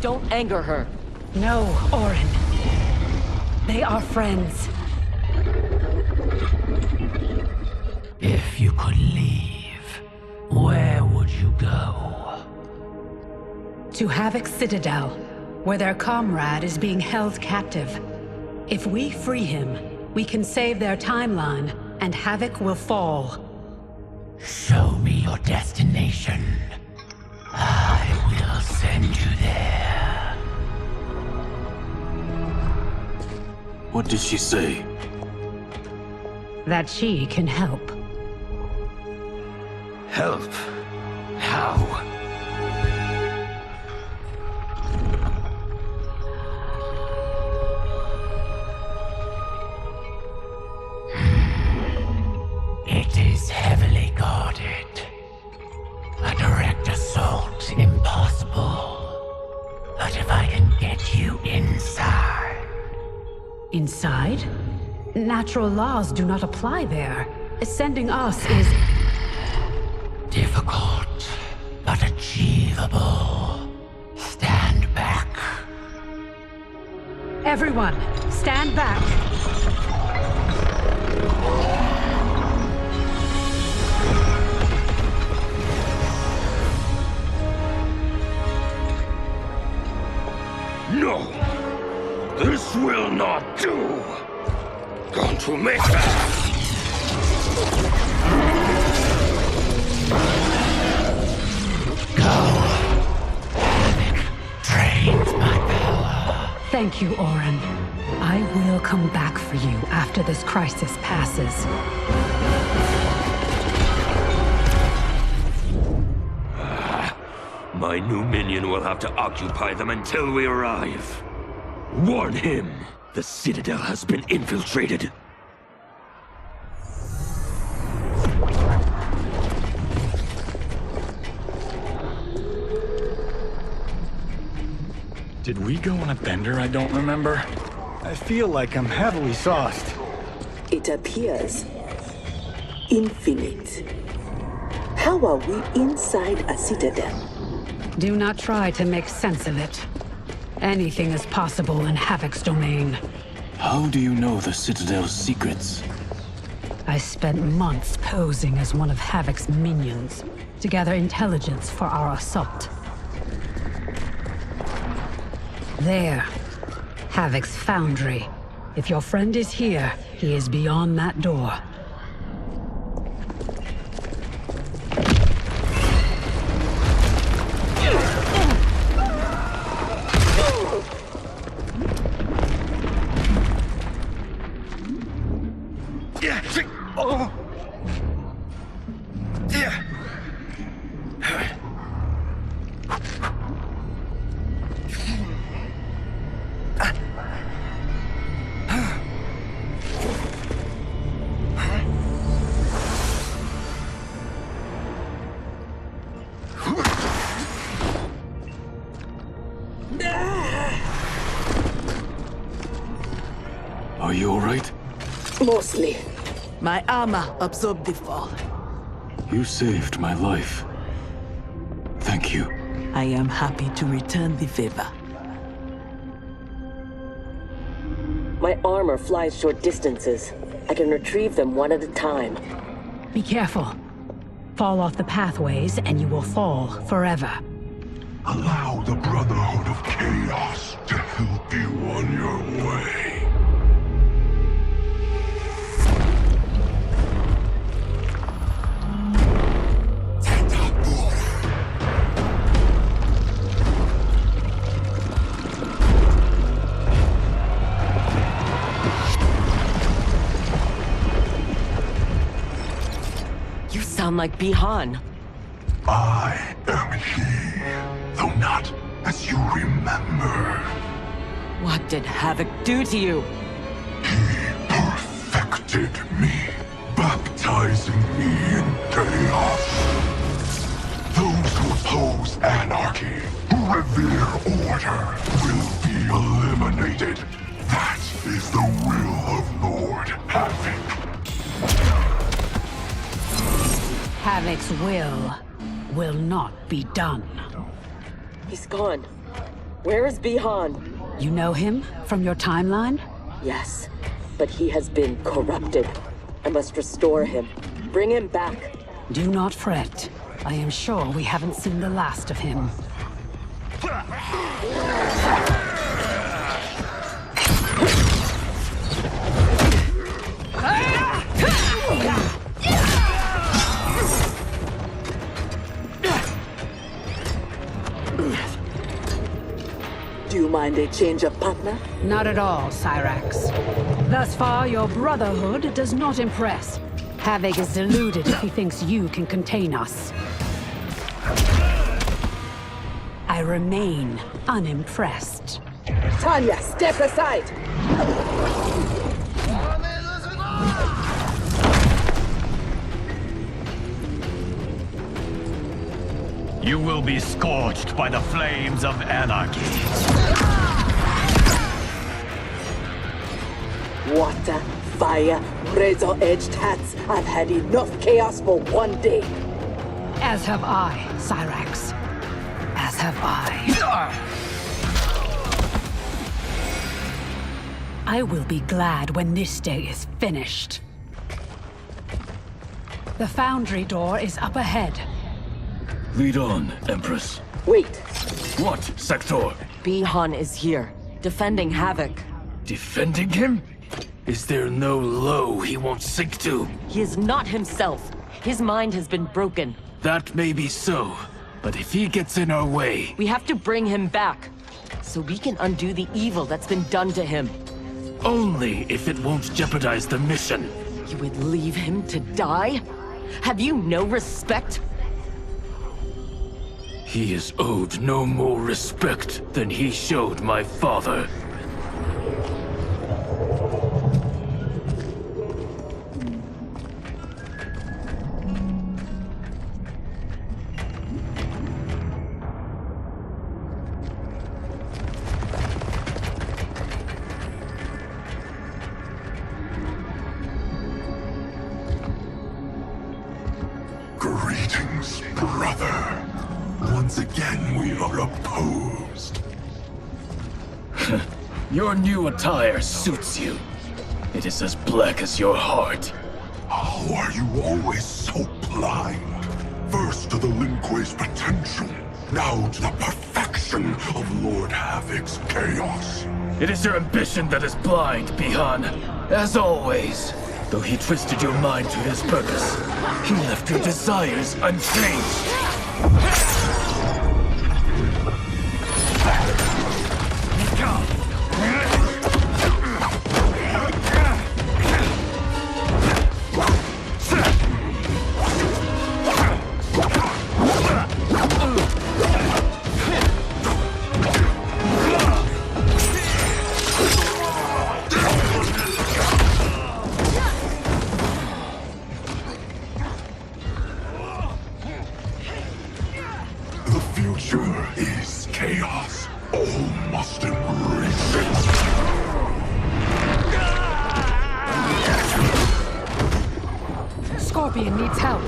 Don't anger her. No, Orin. They are friends. If you could leave, where would you go? To Havoc's Citadel, where their comrade is being held captive. If we free him, we can save their timeline, and Havoc will fall. Show me your destination. I will send you there. What did she say? That she can help. Help? How? It is heavily guarded. A direct assault impossible. But if I can get you inside... Inside? Natural laws do not apply there. Sending us is... difficult, but achievable. Stand back. Everyone, stand back. No! This will not do! Going to make that! Drains my power. Thank you, Orin. I will come back for you after this crisis passes. My new minion will have to occupy them until we arrive. Warn him! The Citadel has been infiltrated. Did we go on a bender I don't remember? I feel like I'm heavily sauced. It appears infinite. How are we inside a citadel? Do not try to make sense of it. Anything is possible in Havoc's domain. How do you know the Citadel's secrets? I spent months posing as one of Havoc's minions to gather intelligence for our assault. There. Havoc's foundry. If your friend is here, he is beyond that door. Are you all right? Mostly. My armor absorbed the fall. You saved my life. Thank you. I am happy to return the favor. My armor flies short distances. I can retrieve them one at a time. Be careful. Fall off the pathways and you will fall forever. Allow the Brotherhood of Chaos to help you on your way. You sound like Bihan. I am he, though not as you remember. What did Havoc do to you? He perfected me, baptizing me in chaos. Those who oppose anarchy, who revere order, will be eliminated. That is the will of Lord Havoc. Havoc's will not be done. He's gone. Where is Bihan? You know him from your timeline? Yes, but he has been corrupted. I must restore him. Bring him back. Do not fret. I am sure we haven't seen the last of him. Do you mind a change of partner? Not at all, Cyrax. Thus far, your brotherhood does not impress. Havoc is deluded if he thinks you can contain us. I remain unimpressed. Tanya, step aside! You will be scorched by the flames of anarchy. Water, fire, razor-edged hats. I've had enough chaos for one day. As have I, Cyrax. As have I. I will be glad when this day is finished. The foundry door is up ahead. Lead on, Empress. Wait. What, Sector? Bihan is here, defending Havoc. Defending him? Is there no low he won't sink to? He is not himself. His mind has been broken. That may be so, but if he gets in our way... We have to bring him back, so we can undo the evil that's been done to him. Only if it won't jeopardize the mission. You would leave him to die? Have you no respect? He is owed no more respect than he showed my father. Greetings, brother. Once again, we are opposed. Your new attire suits you. It is as black as your heart. How are you always so blind? First to the Lin Kuei's potential, now to the perfection of Lord Havoc's chaos. It is your ambition that is blind, Bihan. As always. Though he twisted your mind to his purpose, he left your desires unchanged. The future is chaos. All must embrace it. Scorpion needs help.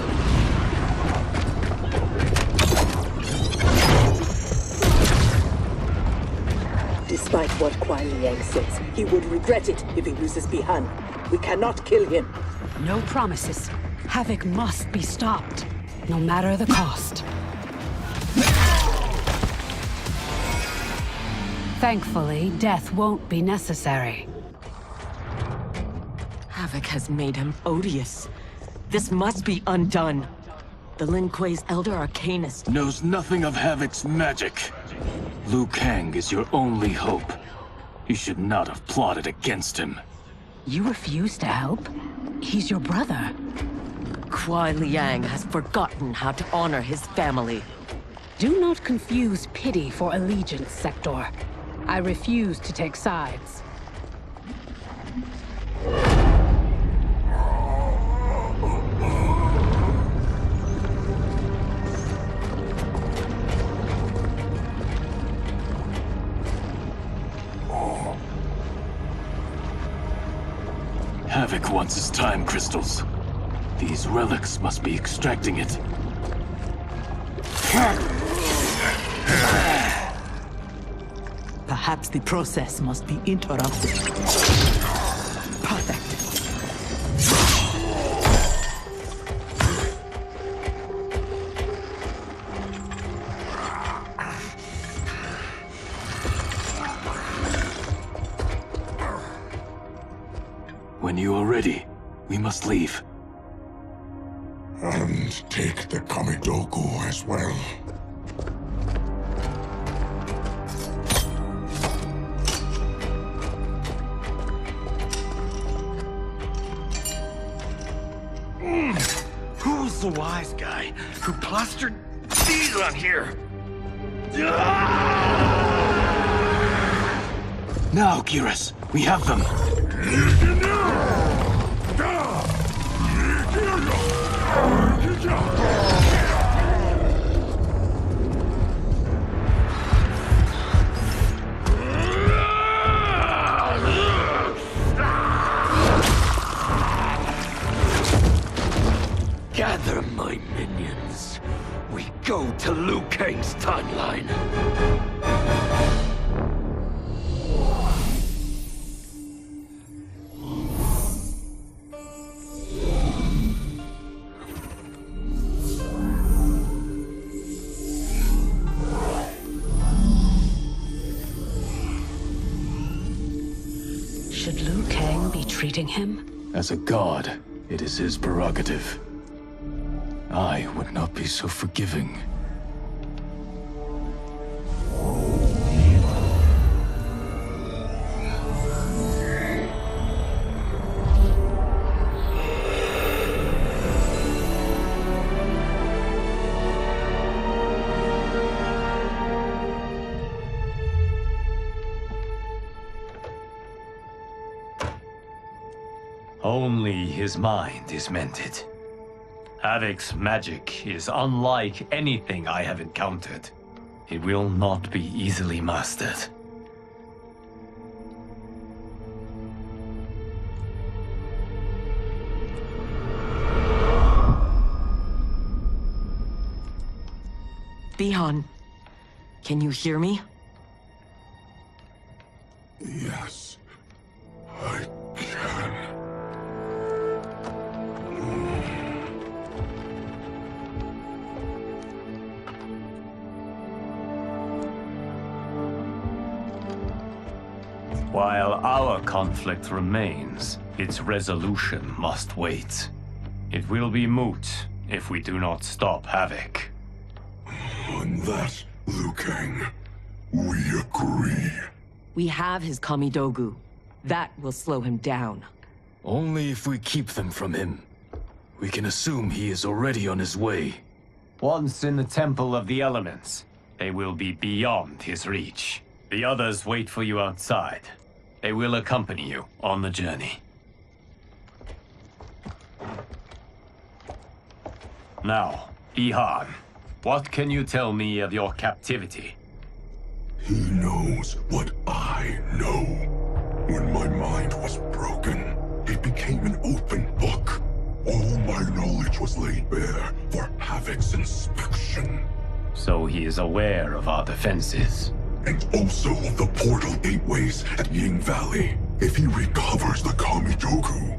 Despite what Kuai Liang says, he would regret it if he loses Bihan. We cannot kill him. No promises. Havoc must be stopped, no matter the cost. Thankfully, death won't be necessary. Havoc has made him odious. This must be undone. The Lin Kuei's Elder Arcanist knows nothing of Havoc's magic. Liu Kang is your only hope. You should not have plotted against him. You refuse to help? He's your brother. Kuai Liang has forgotten how to honor his family. Do not confuse pity for allegiance, Sector. I refuse to take sides. Havoc wants his time crystals. These relics must be extracting it. Perhaps the process must be interrupted. Perfect. When you are ready, we must leave. And take the Kamidogu as well. Who's the wise guy who plastered these on here? Now, Geras, we have them. Gather my minions. We go to Liu Kang's timeline. Should Liu Kang be treating him? As a god, it is his prerogative. I would not be so forgiving. Only his mind is mended. Havoc's magic is unlike anything I have encountered. It will not be easily mastered. Bihan, can you hear me? Yes, I can. While our conflict remains, its resolution must wait. It will be moot if we do not stop Havoc. On that, Liu Kang, we agree. We have his Kamidogu. That will slow him down. Only if we keep them from him. We can assume he is already on his way. Once in the Temple of the Elements, they will be beyond his reach. The others wait for you outside. They will accompany you on the journey. Now, Bihan, what can you tell me of your captivity? He knows what I know. When my mind was broken, it became an open book. All my knowledge was laid bare for Havoc's inspection. So he is aware of our defenses. And also of the portal gateways at Ying Valley. If he recovers the Kamidogu,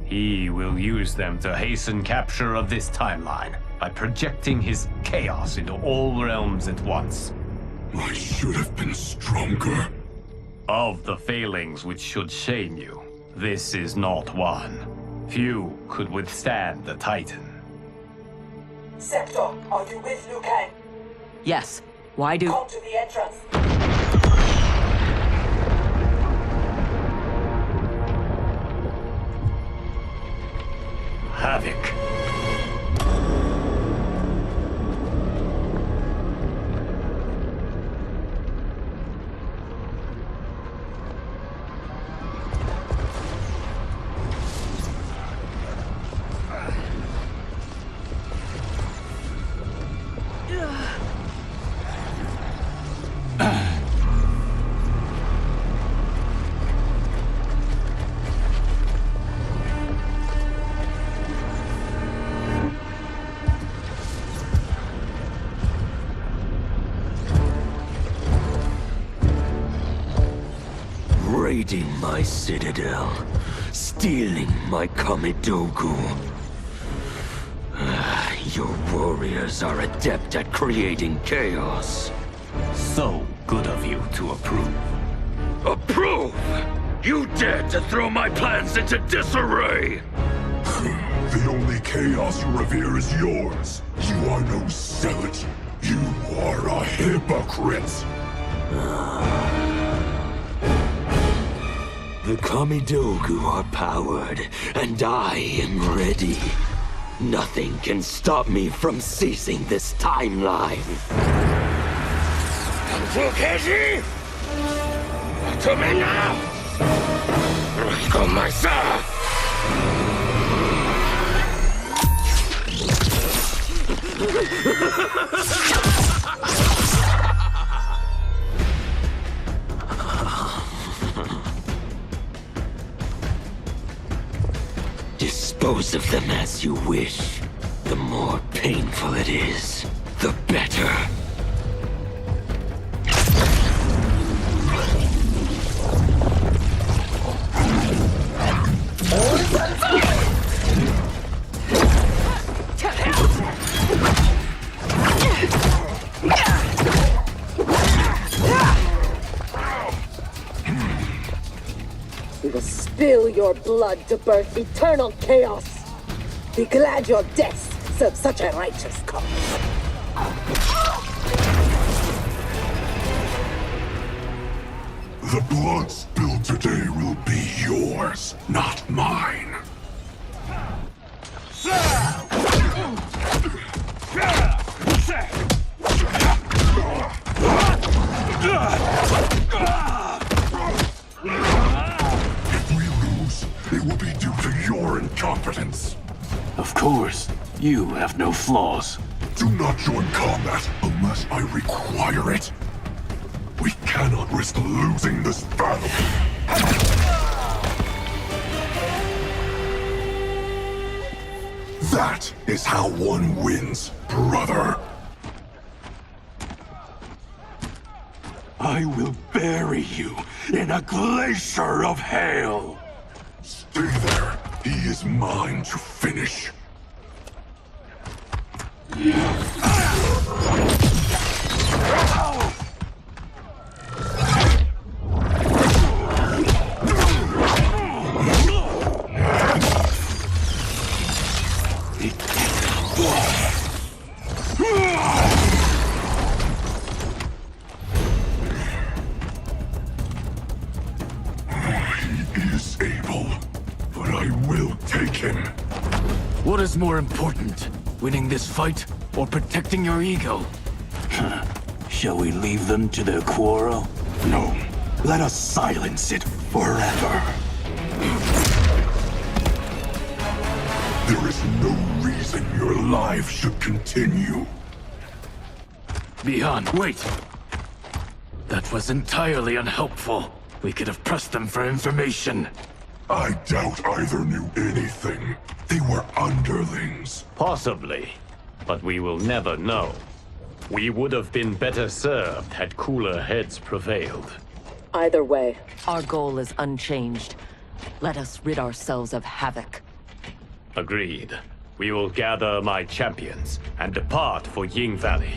he will use them to hasten capture of this timeline by projecting his chaos into all realms at once. I should have been stronger. Of the failings which should shame you, this is not one. Few could withstand the Titan. Sector, are you with Liu Kang? Yes. Why do... Come to the entrance. Havoc. raiding my citadel, stealing my Kamidogu. Your warriors are adept at creating chaos. So good of you to approve. Approve? You dared to throw my plans into disarray! The only chaos you revere is yours. You are no zealot. You are a hypocrite. The Kamidogu are powered, and I am ready. Nothing can stop me from seizing this timeline. Fukeji! Come in now! Come myself! Dispose of them as you wish. The more painful it is, the better. We will spill your blood to birth eternal chaos. Be glad your deaths serve such a righteous cause. The blood spilled today will be yours, not mine. If we lose, it will be due to your incompetence. Of course, you have no flaws. Do not join combat unless I require it. We cannot risk losing this battle. That is how one wins, brother. I will bury you in a glacier of hail. Stay there. He is mine to finish. He is able, but I will take him. What is more important, winning this fight or protecting your ego? Shall we leave them to their quarrel? No. Let us silence it forever. There is no reason your life should continue. Bihan, wait! That was entirely unhelpful. We could have pressed them for information. I doubt either knew anything. They were underlings. Possibly, but we will never know. We would have been better served had cooler heads prevailed. Either way, our goal is unchanged. Let us rid ourselves of Havoc. Agreed. We will gather my champions and depart for Ying Valley.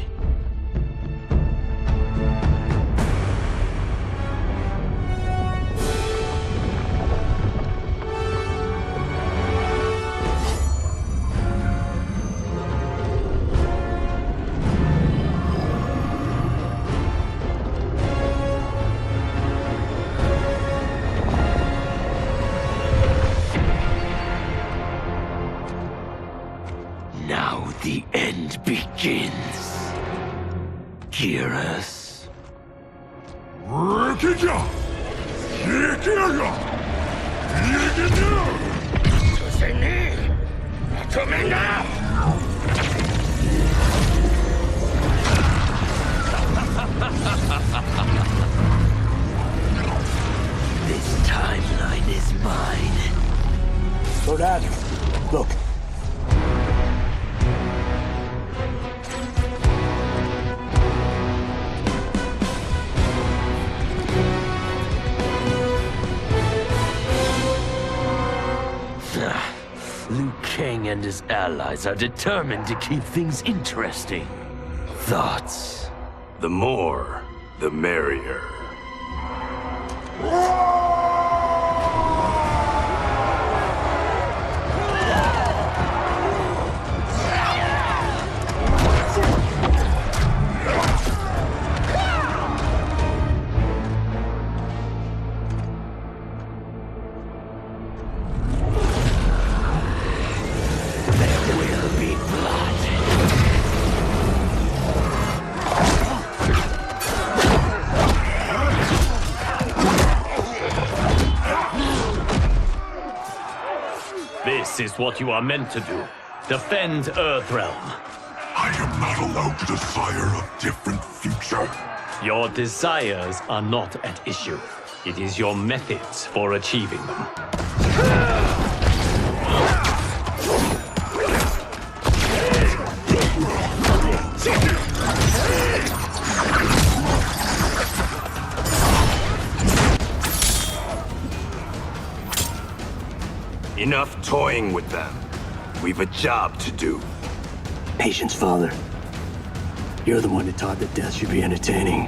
Now the end begins. Geras. Rikija! Yikiga! This timeline is mine. So Dad, look. and his allies are determined to keep things interesting. Thoughts? The more, the merrier. This is what you are meant to do. Defend Earthrealm. I am not allowed to desire a different future. Your desires are not at issue. It is your methods for achieving them. Enough toying with them. We've a job to do. Patience, Father. You're the one who taught that death should be entertaining.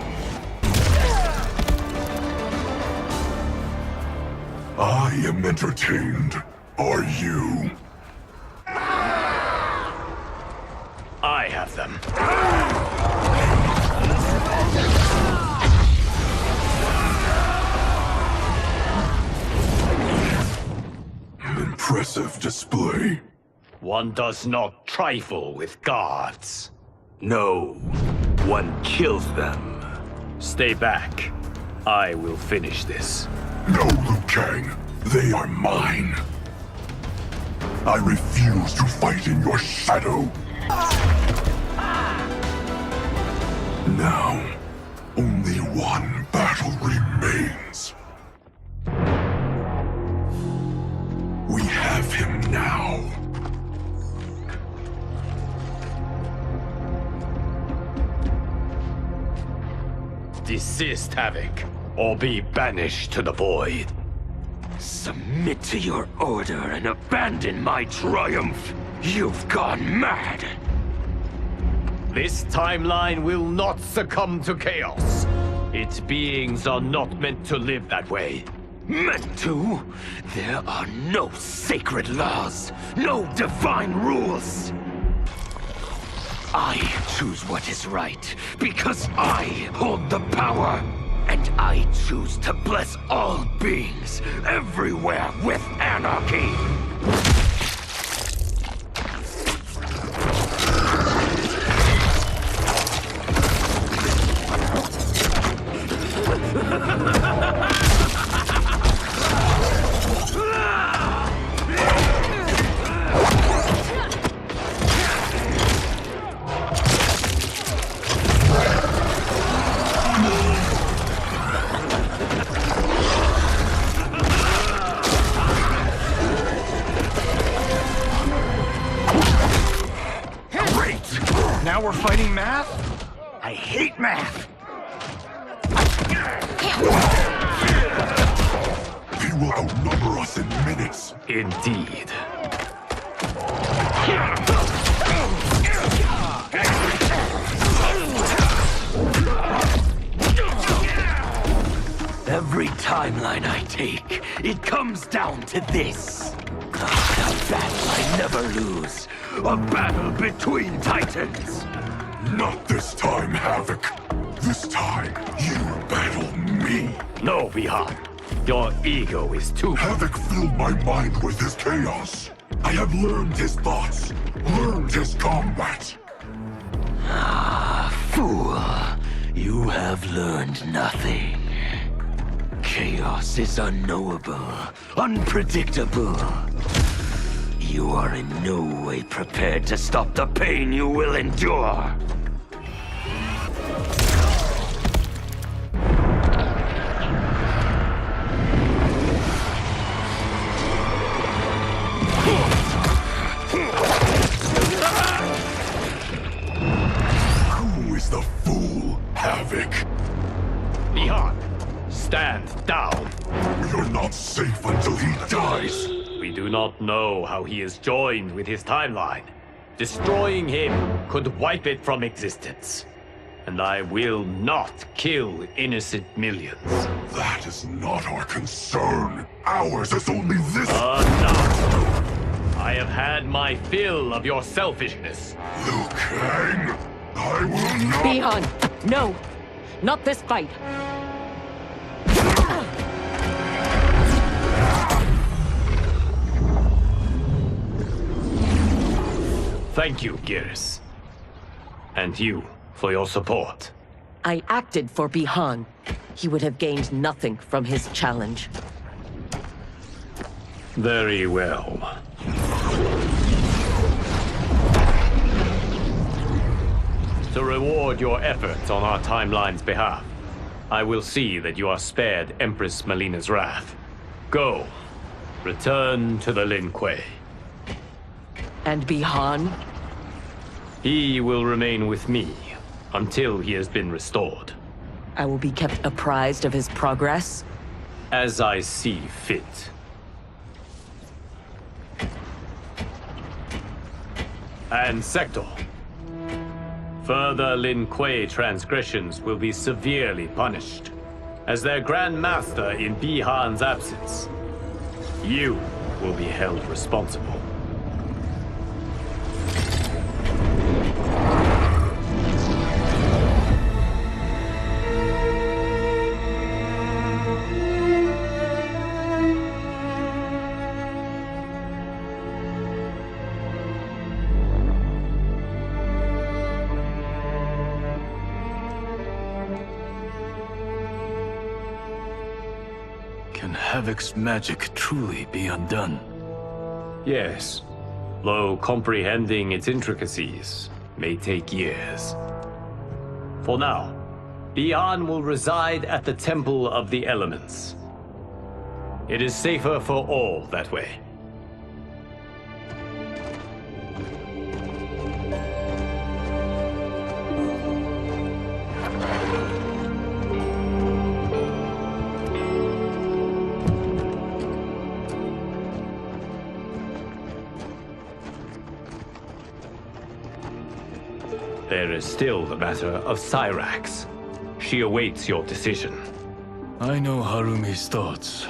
I am entertained. Are you? I have them. Impressive display. One does not trifle with gods. No, one kills them. Stay back. I will finish this. No, Liu Kang. They are mine. I refuse to fight in your shadow. Now, only one battle remains. We have him now. Desist, Havoc, or be banished to the void. Submit to your order and abandon my triumph. You've gone mad. This timeline will not succumb to chaos. Its beings are not meant to live that way. Meant to? There are no sacred laws, no divine rules. I choose what is right, because I hold the power. And I choose to bless all beings, everywhere, with anarchy. Now we're fighting math? I hate math. He will outnumber us in minutes. Indeed. Every timeline I take, it comes down to this. A battle I never lose. A battle between titans. Not this time, Havoc. This time, you battle me. No, Bihan. Your ego is too... Havoc filled my mind with his chaos. I have learned his thoughts, learned his combat. Ah, fool. You have learned nothing. Chaos is unknowable, unpredictable. You are in no way prepared to stop the pain you will endure. Who is the fool, Havoc? Bihan, stand down. We are not safe until he dies. We do not know how he is joined with his timeline. Destroying him could wipe it from existence. And I will not kill innocent millions. That is not our concern. Ours is only this. Enough! I have had my fill of your selfishness. Liu Kang, I will not. Bi-Han, no! Not this fight! Thank you, Geras. And you, for your support. I acted for Bi-Han. He would have gained nothing from his challenge. Very well. To reward your efforts on our timeline's behalf, I will see that you are spared Empress Melina's wrath. Go. Return to the Lin Kuei. And Bi-Han? He will remain with me until he has been restored. I will be kept apprised of his progress? As I see fit. And Sector. Further Lin Kuei transgressions will be severely punished. As their Grand Master in Bi-Han's absence, you will be held responsible. Can Havoc's magic truly be undone? Yes, though comprehending its intricacies may take years. For now, Bi-Han will reside at the Temple of the Elements. It is safer for all that way. There is still the matter of Cyrax. She awaits your decision. I know Harumi's thoughts,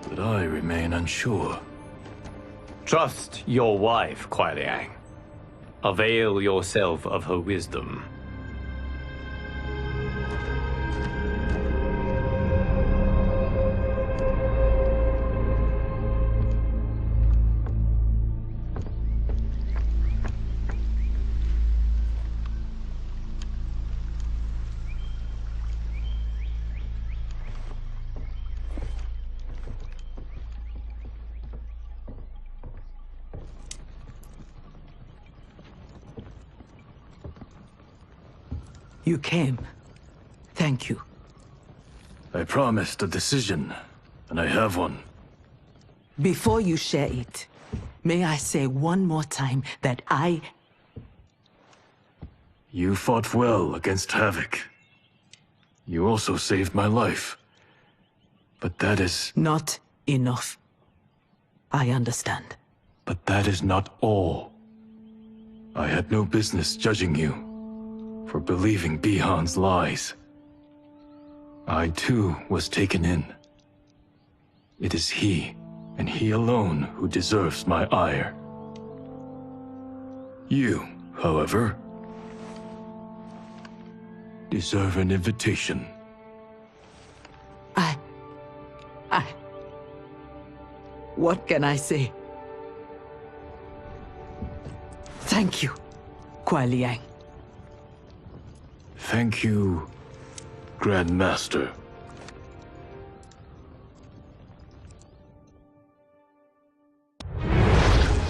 but I remain unsure. Trust your wife, Kuai Liang. Avail yourself of her wisdom. You came. Thank you. I promised a decision, and I have one. Before you share it, may I say one more time that You fought well against Havoc. You also saved my life. But that is... Not enough. I understand. But that is not all. I had no business judging you for believing Bi-Han's lies. I too was taken in. It is he, and he alone, who deserves my ire. You, however, deserve an invitation. What can I say? Thank you, Kuai Liang. Thank you, Grand Master.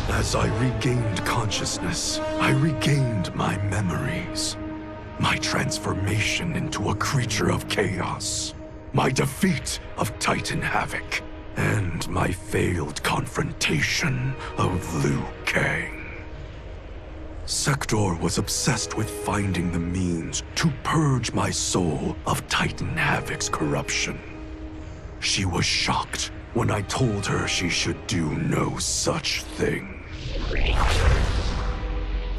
As I regained consciousness, I regained my memories. My transformation into a creature of chaos. My defeat of Titan Havoc. And my failed confrontation of Liu Kang. Sector was obsessed with finding the means to purge my soul of Titan Havoc's corruption. She was shocked when I told her she should do no such thing.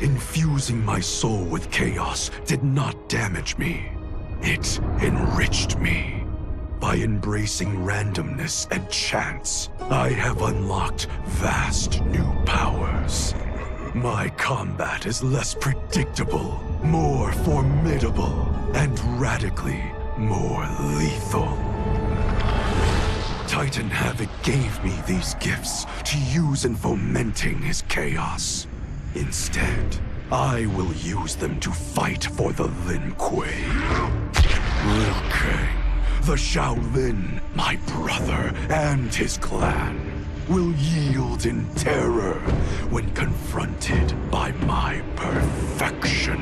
Infusing my soul with chaos did not damage me. It enriched me. By embracing randomness and chance, I have unlocked vast new powers. My combat is less predictable, more formidable, and radically more lethal. Titan Havoc gave me these gifts to use in fomenting his chaos. Instead, I will use them to fight for the Lin Kuei. Liu Kang, the Shaolin, my brother, and his clan will yield in terror when confronted by my perfection.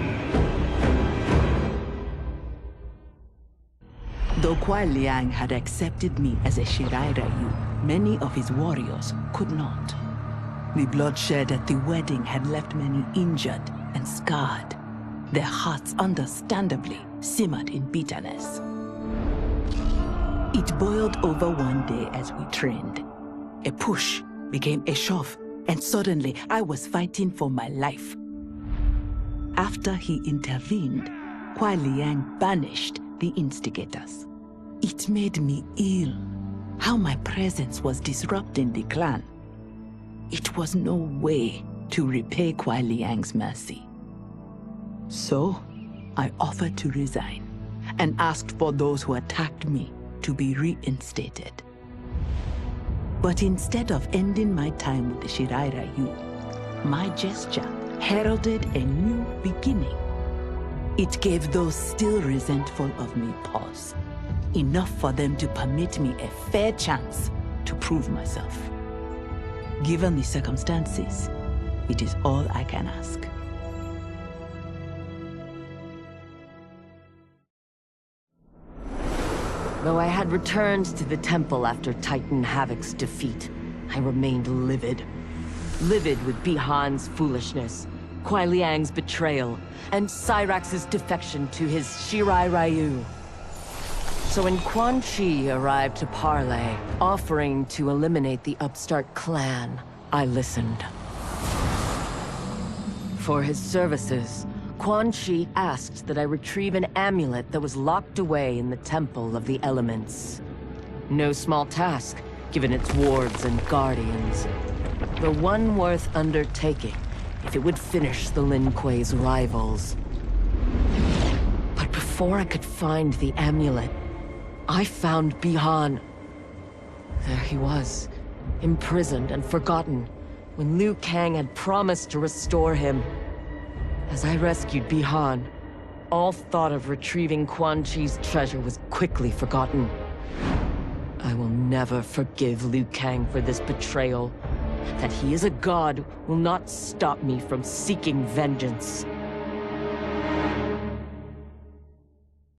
Though Kuai Liang had accepted me as a Shirai Ryu, many of his warriors could not. The bloodshed at the wedding had left many injured and scarred. Their hearts understandably simmered in bitterness. It boiled over one day as we trained. A push became a shove, and suddenly I was fighting for my life. After he intervened, Kuai Liang banished the instigators. It made me ill, how my presence was disrupting the clan. It was no way to repay Kuai Liang's mercy. So, I offered to resign, and asked for those who attacked me to be reinstated. But instead of ending my time with the Shirai Ryu, my gesture heralded a new beginning. It gave those still resentful of me pause, enough for them to permit me a fair chance to prove myself. Given the circumstances, it is all I can ask. Though I had returned to the temple after Titan Havoc's defeat, I remained livid. Livid with Bihan's foolishness, Kuai Liang's betrayal, and Cyrax's defection to his Shirai Ryu. So when Quan Chi arrived to parley, offering to eliminate the upstart clan, I listened. For his services, Quan Chi asked that I retrieve an amulet that was locked away in the Temple of the Elements. No small task, given its wards and guardians. But one worth undertaking, if it would finish the Lin Kuei's rivals. But before I could find the amulet, I found Bihan. There he was, imprisoned and forgotten, when Liu Kang had promised to restore him. As I rescued Bihan, all thought of retrieving Quan Chi's treasure was quickly forgotten. I will never forgive Liu Kang for this betrayal. That he is a god will not stop me from seeking vengeance.